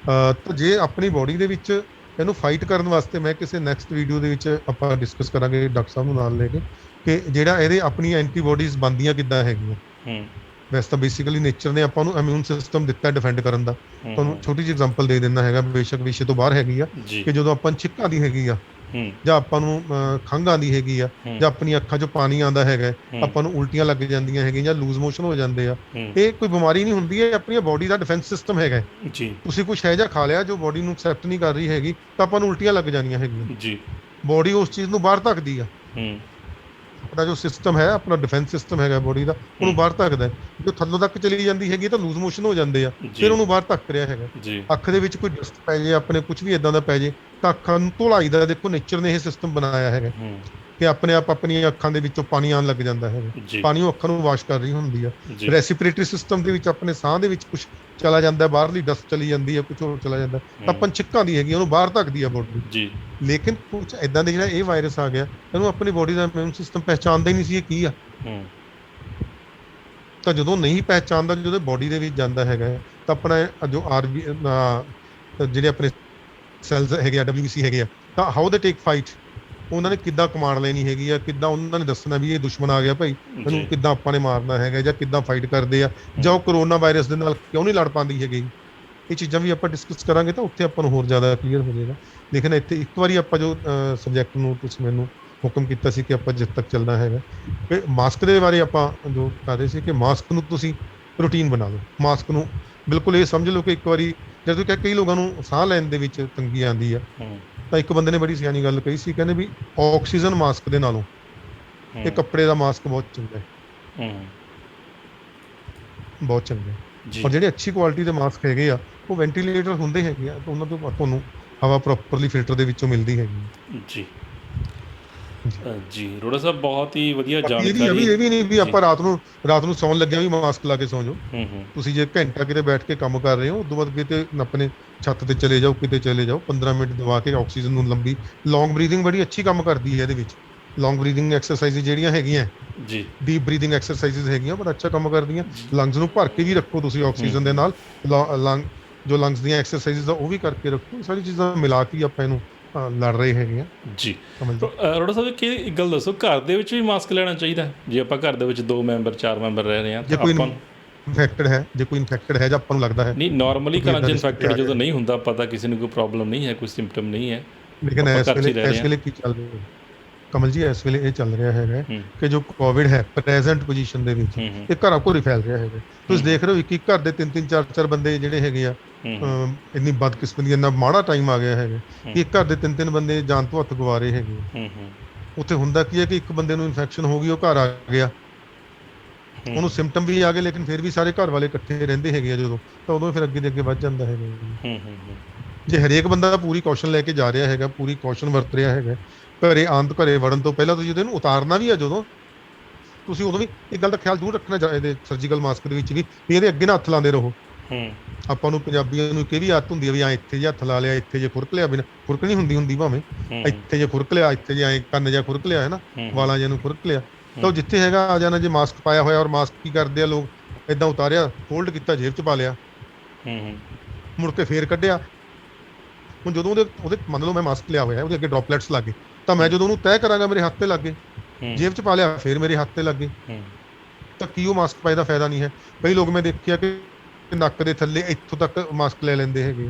ਤਾਂ ਜੇ ਆਪਣੀ ਬੋਡੀ ਦੇ ਵਿੱਚ ਇਹਨੂੰ ਫਾਈਟ ਕਰਨ ਵਾਸਤੇ, ਮੈਂ ਕਿਸੇ ਨੈਕਸਟ ਵੀਡੀਓ ਦੇ ਵਿੱਚ ਆਪਾਂ ਡਿਸਕਸ ਕਰਾਂਗੇ ਡਾਕਟਰ ਸਾਹਿਬ ਨੂੰ ਨਾਲ ਲੈ ਕੇ, ਕਿ ਜਿਹੜਾ ਇਹਦੇ ਆਪਣੀ ਐਂਟੀਬੋਡੀਜ਼ ਬਣਦੀਆਂ ਕਿੱਦਾਂ ਹੈਗੀਆਂ। ਵੈਸੇ ਤਾਂ ਬੇਸਿਕਲੀ ਨੇਚਰ ਨੇ ਆਪਾਂ ਨੂੰ ਇਮਿਊਨ ਸਿਸਟਮ ਦਿੱਤਾ ਡਿਫੈਂਡ ਕਰਨ ਦਾ। ਤੁਹਾਨੂੰ ਛੋਟੀ ਜਿਹੀ ਐਗਜ਼ਾਮਪਲ ਦੇ ਦਿੰਦਾ ਹੈਗਾ, ਬੇਸ਼ੱਕ ਵਿਸ਼ੇ ਤੋਂ ਬਾਹਰ ਹੈਗੀ ਆ, ਕਿ ਜਦੋਂ ਆਪਾਂ ਨੂੰ ਛਿੱਕ ਆਉਂਦੀ ਹੈਗੀ ਆ, ਜਾਂ ਆਪਾਂ ਨੂੰ ਖੰਘ ਆਉਂਦੀ ਹੈਗੀ ਆ, ਜਾਂ ਆਪਣੀ ਅੱਖਾਂ 'ਚੋਂ ਪਾਣੀ ਆਉਂਦਾ ਹੈਗਾ, ਆਪਾਂ ਨੂੰ ਉਲਟੀਆਂ ਲੱਗ ਜਾਂਦੀਆਂ ਹੈਗੀਆਂ ਜਾਂ ਲੂਜ਼ ਮੋਸ਼ਨ ਹੋ ਜਾਂਦੇ ਆ, ਇਹ ਕੋਈ ਬਿਮਾਰੀ ਨਹੀਂ ਹੁੰਦੀ, ਇਹ ਆਪਣੀ ਬੋਡੀ ਦਾ ਡਿਫੈਂਸ ਸਿਸਟਮ ਹੈਗਾ ਜੀ। ਤੁਸੀਂ ਕੁਛ ਹੈ ਜਾਂ ਖਾ ਲਿਆ ਜੋ ਬੋਡੀ ਨੂੰ ਐਕਸੈਪਟ ਨਹੀਂ ਕਰ ਰਹੀ ਹੈਗੀ, ਤਾਂ ਆਪਾਂ ਨੂੰ ਉਲਟੀਆਂ ਲੱਗ ਜਾਣੀਆਂ ਹੈਗੀਆਂ ਜੀ। ਬੋਡੀ ਉਸ ਚੀਜ਼ ਨੂੰ ਬਾਹਰ ਧੱਕਦੀ ਆ, ਆਪਣਾ ਜੋ ਸਿਸਟਮ ਹੈ, ਆਪਣਾ ਡਿਫੈਂਸ ਸਿਸਟਮ ਹੈਗਾ ਬੋਡੀ ਦਾ, ਉਹਨੂੰ ਬਾਹਰ ਧੱਕਦਾ। ਜੋ ਥੱਲੋਂ ਤੱਕ ਚਲੀ ਜਾਂਦੀ ਹੈਗੀ ਤਾਂ ਲੂਜ਼ ਮੋਸ਼ਨ ਹੋ ਜਾਂਦੇ ਆ, ਫਿਰ ਉਹਨੂੰ ਬਾਹਰ ਧੱਕ ਰਿਹਾ ਹੈਗਾ। ਅੱਖ ਦੇ ਵਿੱਚ ਕੋਈ ਡਸਟ ਪੈ ਜੇ, ਆਪਣੇ ਕੁਝ ਵੀ ਇਦਾਂ ਦਾ ਪੈ ਜੇ, ਤਾਂ ਅੱਖਾਂ ਨੂੰ ਧੁਲਾਈ ਦਾ, ਦੇਖੋ ਨੇਚਰ ਨੇ ਇਹ ਸਿਸਟਮ ਬਣਾਇਆ ਹੈਗਾ ਕਿ ਆਪਣੇ ਆਪ ਆਪਣੀਆਂ ਅੱਖਾਂ ਦੇ ਵਿੱਚੋਂ ਪਾਣੀ ਆਉਣ ਲੱਗ ਜਾਂਦਾ ਹੈਗਾ, ਪਾਣੀ ਉਹ ਅੱਖਾਂ ਨੂੰ ਵਾਸ਼ ਕਰ ਰਹੀ ਹੁੰਦੀ ਆ। ਰੈਸਪੀਰੇਟਰੀ ਸਿਸਟਮ ਦੇ ਵਿੱਚ ਆਪਣੇ ਸਾਹ ਦੇ ਵਿੱਚ ਕੁਝ ਚਲਾ ਜਾਂਦਾ, ਬਾਹਰਲੀ ਡਸਟ ਚਲੀ ਜਾਂਦੀ ਹੈ, ਕੁਝ ਹੋਰ ਚਲਾ ਜਾਂਦਾ, ਤਾਂ ਆਪਾਂ ਛਿੱਕਾਂ ਦੀ ਹੈਗੀ ਉਹਨੂੰ ਬਾਹਰ ਧੱਕਦੀ ਆ ਬੋਡੀ। ਲੇਕਿਨ ਕੁਝ ਇਦਾਂ ਦੇ ਜਿਹੜਾ ਇਹ ਵਾਇਰਸ ਆ ਗਿਆ, ਇਹਨੂੰ ਆਪਣੀ ਬੋਡੀ ਦਾ ਇਮਿਊਨ ਸਿਸਟਮ ਪਹਿਚਾਣਦਾ ਹੀ ਨਹੀਂ ਸੀ ਇਹ ਕੀ ਆ। ਤਾਂ ਜਦੋਂ ਨਹੀਂ ਪਹਿਚਾਣਦਾ, ਜਦੋਂ ਬੋਡੀ ਦੇ ਵਿੱਚ ਜਾਂਦਾ ਹੈਗਾ, ਤਾਂ ਆਪਣਾ ਜੋ ਜਿਹੜੇ ਆਪਣੇ ਸੈਲਸ ਹੈਗੇ ਆ, WBC ਹੈਗੇ ਆ, ਤਾਂ ਹਾਊ ਦੇ ਟੇਕ ਫਾਈਟ, ਉਹਨਾਂ ਨੇ ਕਿੱਦਾਂ ਕਮਾਂਡ ਲੈਣੀ ਹੈਗੀ ਆ, ਕਿੱਦਾਂ ਉਹਨਾਂ ਨੇ ਦੱਸਣਾ ਵੀ ਇਹ ਦੁਸ਼ਮਣ ਆ ਗਿਆ ਭਾਈ, ਇਹਨੂੰ ਕਿੱਦਾਂ ਆਪਾਂ ਨੇ ਮਾਰਨਾ ਹੈਗਾ, ਜਾਂ ਕਿੱਦਾਂ ਫਾਈਟ ਕਰਦੇ ਆ, ਜਾਂ ਉਹ ਕਰੋਨਾ ਵਾਇਰਸ ਦੇ ਨਾਲ ਕਿਉਂ ਨਹੀਂ ਲੜ ਪਾਉਂਦੀ ਹੈਗੀ। ਇਹ ਚੀਜ਼ਾਂ ਵੀ ਆਪਾਂ ਡਿਸਕਸ ਕਰਾਂਗੇ ਤਾਂ ਉੱਥੇ ਆਪਾਂ ਨੂੰ ਹੋਰ ਜ਼ਿਆਦਾ ਕਲੀਅਰ ਹੋ ਜਾਏਗਾ। ਲੇਕਿਨ ਇੱਥੇ ਇੱਕ ਵਾਰੀ ਆਪਾਂ ਜੋ ਸਬਜੈਕਟ ਨੂੰ ਤੁਸੀਂ ਮੈਨੂੰ ਹੁਕਮ ਕੀਤਾ ਸੀ ਕਿ ਆਪਾਂ ਜਿੱਦ ਤੱਕ ਚੱਲਣਾ ਹੈਗਾ, ਕਿ ਮਾਸਕ ਦੇ ਬਾਰੇ ਆਪਾਂ ਜੋ ਕਰ ਰਹੇ ਸੀ ਕਿ ਮਾਸਕ ਨੂੰ ਤੁਸੀਂ ਰੂਟੀਨ ਬਣਾ ਲਓ। ਮਾਸਕ ਨੂੰ ਬਿਲਕੁਲ ਇਹ ਸਮਝ ਲਓ ਕਿ ਇੱਕ ਵਾਰੀ, ਜਦੋਂ ਕਿ ਕਈ ਲੋਕਾਂ ਨੂੰ ਸਾਹ ਲੈਣ ਦੇ ਵਿੱਚ ਤੰਗੀ ਆਉਂਦੀ ਆ, ਤਾਂ ਇੱਕ ਬੰਦੇ ਨੇ ਬੜੀ ਸਿਆਣੀ ਗੱਲ ਕਹੀ ਸੀ, ਕਹਿੰਦੇ ਵੀ ਆਕਸੀਜਨ ਮਾਸਕ ਦੇ ਨਾਲੋਂ ਇਹ ਕੱਪੜੇ ਦਾ ਮਾਸਕ ਬਹੁਤ ਚੰਗਾ ਹੈ, ਬਹੁਤ ਚੰਗਾ ਹੈ। ਔਰ ਜਿਹੜੇ ਅੱਛੀ ਕੁਆਲਿਟੀ ਦੇ ਮਾਸਕ ਹੈਗੇ ਆ, ਉਹ ਵੈਂਟੀਲੇਟਰ ਹੁੰਦੇ ਹੈਗੇ ਆ, ਉਹਨਾਂ ਤੋਂ ਤੁਹਾਨੂੰ ਹਵਾ ਪ੍ਰੋਪਰਲੀ ਫਿਲਟਰ ਦੇ ਵਿੱਚੋਂ ਮਿਲਦੀ ਹੈਗੀ ਜੀ। ਜੀ ਰੋੜਾ ਸਾਹਿਬ, ਬਹੁਤ ਹੀ ਵਧੀਆ ਜਾਣਕਾਰੀ। ਇਹ ਵੀ ਨਹੀਂ ਵੀ ਆਪਾਂ ਰਾਤ ਨੂੰ ਸੌਣ ਲੱਗਿਆ ਵੀ ਮਾਸਕ ਲਾ ਕੇ ਸੌਂ ਜਾਓ। ਤੁਸੀਂ ਜੇ ਘੰਟਾ ਕਿਤੇ ਬੈਠ ਕੇ ਕੰਮ ਕਰ ਰਹੇ ਹੋ, ਉਦੋਂ ਬਾਅਦ ਕਿਤੇ ਆਪਣੇ ਛੱਤ ਤੇ ਚਲੇ ਜਾਓ, ਕਿਤੇ ਚਲੇ ਜਾਓ, 15 ਮਿੰਟ ਦਵਾ ਕੇ ਆਕਸੀਜਨ ਨੂੰ ਲੰਬੀ ਲੌਂਗ ਬਰੀਥਿੰਗ ਬੜੀ ਅੱਛੀ ਕੰਮ ਕਰਦੀ ਹੈ ਇਹਦੇ ਵਿੱਚ। ਲੌਂਗ ਬਰੀਥਿੰਗ ਐਕਸਰਸਾਈਜ਼ ਜਿਹੜੀਆਂ ਹੈਗੀਆਂ ਜੀ, ਡੀਪ ਬਰੀਥਿੰਗ ਐਕਸਰਸਾਈਜ਼ ਹੈਗੀਆਂ, ਬੜਾ ਅੱਛਾ ਕੰਮ ਕਰਦੀਆਂ। ਲੰਗਸ ਨੂੰ ਭਰ ਕੇ ਵੀ ਰੱਖੋ ਤੁਸੀਂ ਆਕਸੀਜਨ ਦੇ ਨਾਲ, ਜੋ ਲੰਗਸ ਦੀਆਂ ਐਕਸਰਸਾਈਜ਼ ਆ ਉਹ ਵੀ ਕਰਕੇ ਰੱਖੋ। ਸਾਰੀ ਚੀਜ਼ਾਂ ਮਿਲਾ ਕੇ ਆਪਾਂ ਇਹਨੂੰ ਲੜ ਰਹੇ ਹੈਗੇ ਆ ਜੀ। ਰੋੜਾ ਸਾਹਿਬ, ਕਿ ਇੱਕ ਗੱਲ ਦੱਸੋ, ਘਰ ਦੇ ਵਿੱਚ ਵੀ ਮਾਸਕ ਲੈਣਾ ਚਾਹੀਦਾ ਜੇ ਆਪਾਂ ਘਰ ਦੇ ਵਿੱਚ 2 ਮੈਂਬਰ 4 ਮੈਂਬਰ ਰਹਿ ਰਹੇ ਹਾਂ? ਜੇ ਕੋਈ ਇਨਫੈਕਟਡ ਹੈ ਜਾਂ ਆਪਾਂ ਨੂੰ ਲੱਗਦਾ ਹੈ, ਨਹੀਂ ਨਾਰਮਲੀ ਘਰਾਂ 'ਚ ਇਨਫੈਕਟਡ ਜਦੋਂ ਨਹੀਂ ਹੁੰਦਾ, ਪਤਾ ਕਿਸੇ ਨੂੰ ਕੋਈ ਪ੍ਰੋਬਲਮ ਨਹੀਂ ਹੈ, ਕੋਈ ਸਿੰਪਟਮ ਨਹੀਂ ਹੈ, ਲੇਕਿਨ ਇਸ ਵੇਲੇ ਕੀ ਚੱਲ ਰਿਹਾ ਕਮਲ ਜੀ, ਇਸ ਵੇਲੇ ਇਹ ਚੱਲ ਰਿਹਾ ਹੈਗਾ ਕਿ ਜੋ ਕੋਵਿਡ ਹੈ ਪ੍ਰੈਜ਼ੈਂਟ ਪੋਜੀਸ਼ਨ ਦੇ ਵਿੱਚ, ਇਹ ਘਰਾਂ ਘੋਰੀ ਫੈਲ ਰਿਹਾ ਹੈਗਾ। ਤੁਸੀਂ ਦੇਖ ਰਹੇ ਹੋ ਇੱਕ ਘਰ ਦੇ 3-3 4-4 ਬੰਦੇ ਜਿਹੜੇ ਹੈਗੇ ਆ, ਇੰਨੀ ਬਦਕਿਸਮਤੀ, ਇੰਨਾ ਮਾੜਾ ਟਾਈਮ ਆ ਗਿਆ ਹੈਗਾ ਕਿ ਇੱਕ ਘਰ ਦੇ 3-3 ਬੰਦੇ ਜਾਨ ਤੋਂ ਹੱਥ ਗਵਾ ਰਹੇ ਹੈਗੇ। ਉੱਥੇ ਹੁੰਦਾ ਕੀ ਹੈ ਕਿ ਇੱਕ ਬੰਦੇ ਨੂੰ ਇਨਫੈਕਸ਼ਨ ਹੋ ਗਈ, ਉਹ ਘਰ ਆ ਗਿਆ, ਉਹਨੂੰ ਸਿੰਪਟਮ ਵੀ ਆ ਗਏ, ਲੇਕਿਨ ਫਿਰ ਵੀ ਸਾਰੇ ਘਰ ਵਾਲੇ ਇਕੱਠੇ ਰਹਿੰਦੇ ਹੈਗੇ ਆ ਜਦੋਂ, ਤਾਂ ਉਦੋਂ ਫਿਰ ਅੱਗੇ ਦੇ ਅੱਗੇ ਵੱਧ ਜਾਂਦਾ ਹੈਗਾ। ਜੇ ਹਰੇਕ ਬੰਦਾ ਪੂਰੀ ਕੌਸ਼ਨ ਲੈ ਕੇ ਜਾ ਰਿਹਾ ਹੈਗਾ, ਪੂਰੀ ਕੌਸ਼ਨ ਵਰਤ ਰਿਹਾ ਹੈਗਾ, ਘਰੇ ਵੜਨ ਤੋਂ ਪਹਿਲਾਂ ਤੁਸੀਂ ਇਹਨੂੰ ਉਤਾਰਨਾ ਵੀ ਆ, ਜਦੋਂ ਤੁਸੀਂ ਉਦੋਂ ਵੀ ਇੱਕ ਗੱਲ ਦਾ ਖਿਆਲ ਜ਼ਰੂਰ ਰੱਖਣਾ ਇਹਦੇ ਸਰਜੀਕਲ ਮਾਸਕ ਦੇ ਵਿੱਚ ਵੀ ਇਹਦੇ ਅੱਗੇ ਨਾ ਹੱਥ ਲਾਉਂਦੇ ਰਹੋ। ਆਪਾਂ ਨੂੰ ਪੰਜਾਬੀਆਂ ਨੂੰ ਇੱਕ ਇਹ ਵੀ ਆਦਤ ਹੁੰਦੀ ਹੈ ਵੀ ਇੱਥੇ ਜੇ ਹੱਥ ਲਾ ਲਿਆ, ਇੱਥੇ ਜੇ ਖੁਰਕ ਲਿਆ, ਬਿਨਾਂ ਖੁਰਕ ਨਹੀਂ ਹੁੰਦੀ ਭਾਵੇਂ, ਇੱਥੇ ਜੇ ਖੁਰਕ ਲਿਆ, ਇੱਥੇ ਜੇ ਕੰਨ ਜਾਂ ਖੁਰਕ ਲਿਆ ਹੈ ਨਾ, ਵਾਲਾਂ ਜਿਹਨੂੰ ਖੁਰਕ ਲਿਆ, ਤਾਂ ਉਹ ਜਿੱਥੇ ਹੈਗਾ ਆ ਜਾਣਾ। ਜੇ ਮਾਸਕ ਪਾਇਆ ਹੋਇਆ, ਔਰ ਮਾਸਕ ਕੀ ਕਰਦੇ ਆ ਲੋਕ, ਏਦਾਂ ਉਤਾਰਿਆ, ਫੋਲਡ ਕੀਤਾ, ਜੇਬ 'ਚ ਪਾ ਲਿਆ, ਮੁੜ ਕੇ ਫੇਰ ਕੱਢਿਆ। ਹੁਣ ਜਦੋਂ ਉਹਦੇ ਮੰਨ ਲਓ ਮੈਂ ਮਾਸਕ ਲਿਆ ਹੋਇਆ, ਉਹਦੇ ਅੱਗੇ ਡ੍ਰੌਪਲੇਟਸ ਲੱਗ ਗਏ, ਤਾਂ ਮੈਂ ਜਦੋਂ ਉਹਨੂੰ ਤੈਅ ਕਰਾਂਗਾ ਮੇਰੇ ਹੱਥ ਤੇ ਲੱਗ ਗਏ, ਜੇਬ 'ਚ ਪਾ ਲਿਆ, ਫਿਰ ਮੇਰੇ ਹੱਥ ਤੇ ਲੱਗ ਗਏ, ਤਾਂ ਕੀ ਉਹ ਮਾਸਕ ਪਾਏ ਦਾ ਫਾਇਦਾ ਨਹੀਂ ਹੈ। ਕਈ ਲੋਕ ਮੈਂ ਦੇਖਿਆ ਕਿ ਨੱਕ ਦੇ ਥੱਲੇ ਇੱਥੋਂ ਤੱਕ ਮਾਸਕ ਲੈ ਲੈਂਦੇ ਹੈਗੇ,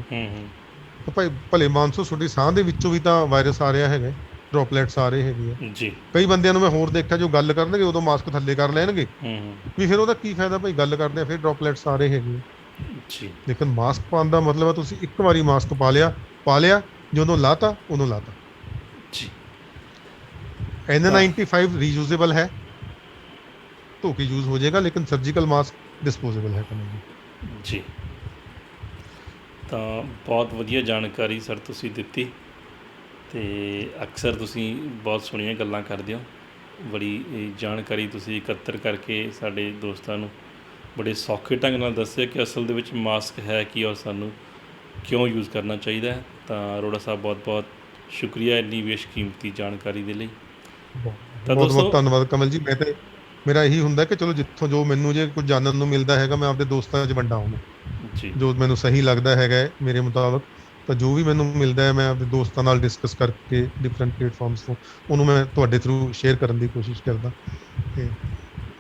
ਤਾਂ ਭਾਈ ਭਲੇ ਮਾਨਸੋ ਤੁਹਾਡੀ ਸਾਹ ਦੇ ਵਿੱਚੋਂ ਵੀ ਤਾਂ ਵਾਇਰਸ ਆ ਰਿਹਾ ਹੈਗਾ, ਡ੍ਰੌਪਲੇਟਸ ਆ ਰਹੇ ਹੈਗੇ ਆ ਜੀ। ਕਈ ਬੰਦਿਆਂ ਨੂੰ ਮੈਂ ਹੋਰ ਦੇਖਿਆ ਜੋ ਗੱਲ ਕਰਨਗੇ ਉਦੋਂ ਮਾਸਕ ਥੱਲੇ ਕਰ ਲੈਣਗੇ, ਵੀ ਫਿਰ ਉਹਦਾ ਕੀ ਫਾਇਦਾ ਭਾਈ, ਗੱਲ ਕਰਦੇ ਆ ਫਿਰ ਡ੍ਰੌਪਲੇਟਸ ਆ ਰਹੇ ਹੈਗੇ ਜੀ। ਲੇਕਿਨ ਮਾਸਕ ਪਾਉਣ ਦਾ ਮਤਲਬ ਹੈ ਤੁਸੀਂ ਇੱਕ ਵਾਰੀ ਮਾਸਕ ਪਾ ਲਿਆ, ਜਦੋਂ ਲਾਤਾ ਉਦੋਂ ਲਾਤਾ ਜੀ। N95 ਰੀਯੂਜ਼ੇਬਲ ਹੈ, ਧੋ ਕੇ ਯੂਜ਼ ਹੋ ਜਾਏਗਾ, ਲੇਕਿਨ ਸਰਜੀਕਲ ਮਾਸਕ डिस्पोजेबल है। ਜੀ। ਤਾਂ ਬਹੁਤ ਵਧੀਆ ਜਾਣਕਾਰੀ ਸਰ ਤੁਸੀਂ ਦਿੱਤੀ ਅਤੇ ਅਕਸਰ ਤੁਸੀਂ ਬਹੁਤ ਸੋਹਣੀਆਂ ਗੱਲਾਂ ਕਰਦੇ ਹੋ। ਬੜੀ ਜਾਣਕਾਰੀ ਤੁਸੀਂ ਇਕੱਤਰ ਕਰਕੇ ਸਾਡੇ ਦੋਸਤਾਂ ਨੂੰ ਬੜੇ ਸੌਖੇ ਢੰਗ ਨਾਲ ਦੱਸਿਆ ਕਿ ਅਸਲ ਦੇ ਵਿੱਚ ਮਾਸਕ ਹੈ ਕੀ ਔਰ ਸਾਨੂੰ ਕਿਉਂ ਯੂਜ਼ ਕਰਨਾ ਚਾਹੀਦਾ ਹੈ। ਤਾਂ ਅਰੋੜਾ ਸਾਹਿਬ ਬਹੁਤ ਬਹੁਤ ਸ਼ੁਕਰੀਆ ਇੰਨੀ ਬੇਸ਼ਕੀਮਤੀ ਜਾਣਕਾਰੀ ਦੇ ਲਈ। ਤਾਂ ਬਹੁਤ ਬਹੁਤ ਦੋਸਤੋ ਧੰਨਵਾਦ ਕਮਲ ਜੀ। ਮੈਂ ਤੇ ਮੇਰਾ ਇਹੀ ਹੁੰਦਾ ਕਿ ਚਲੋ ਜਿੱਥੋਂ ਜੋ ਮੈਨੂੰ ਜੇ ਕੁਝ ਜਾਣਨ ਨੂੰ ਮਿਲਦਾ ਹੈਗਾ ਮੈਂ ਆਪਦੇ ਦੋਸਤਾਂ 'ਚ ਵੰਡਾ ਉਹਨੂੰ, ਜੀ ਜੋ ਮੈਨੂੰ ਸਹੀ ਲੱਗਦਾ ਹੈਗਾ ਹੈ ਮੇਰੇ ਮੁਤਾਬਕ। ਤਾਂ ਜੋ ਵੀ ਮੈਨੂੰ ਮਿਲਦਾ ਹੈ ਮੈਂ ਆਪਣੇ ਦੋਸਤਾਂ ਨਾਲ ਡਿਸਕਸ ਕਰਕੇ ਡਿਫਰੈਂਟ ਪਲੇਟਫਾਰਮਸ ਤੋਂ ਉਹਨੂੰ ਮੈਂ ਤੁਹਾਡੇ ਥਰੂ ਸ਼ੇਅਰ ਕਰਨ ਦੀ ਕੋਸ਼ਿਸ਼ ਕਰਦਾ ਤੇ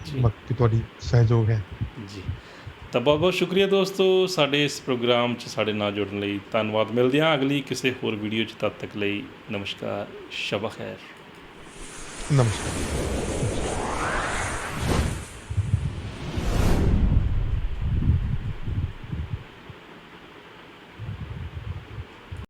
ਜੀ ਬਾਕੀ ਤੁਹਾਡੀ ਸਹਿਯੋਗ ਹੈ। ਜੀ। ਤਾਂ ਬਹੁਤ ਬਹੁਤ ਸ਼ੁਕਰੀਆ ਦੋਸਤੋ ਸਾਡੇ ਇਸ ਪ੍ਰੋਗਰਾਮ 'ਚ ਸਾਡੇ ਨਾਲ ਜੁੜਨ ਲਈ। ਧੰਨਵਾਦ। ਮਿਲਦੇ ਹਾਂ ਅਗਲੀ ਕਿਸੇ ਹੋਰ ਵੀਡੀਓ 'ਚ। ਤਦ ਤੱਕ ਲਈ ਨਮਸਕਾਰ, ਸ਼ਬ ਖੈਰ। ਨਮਸਕਾਰ।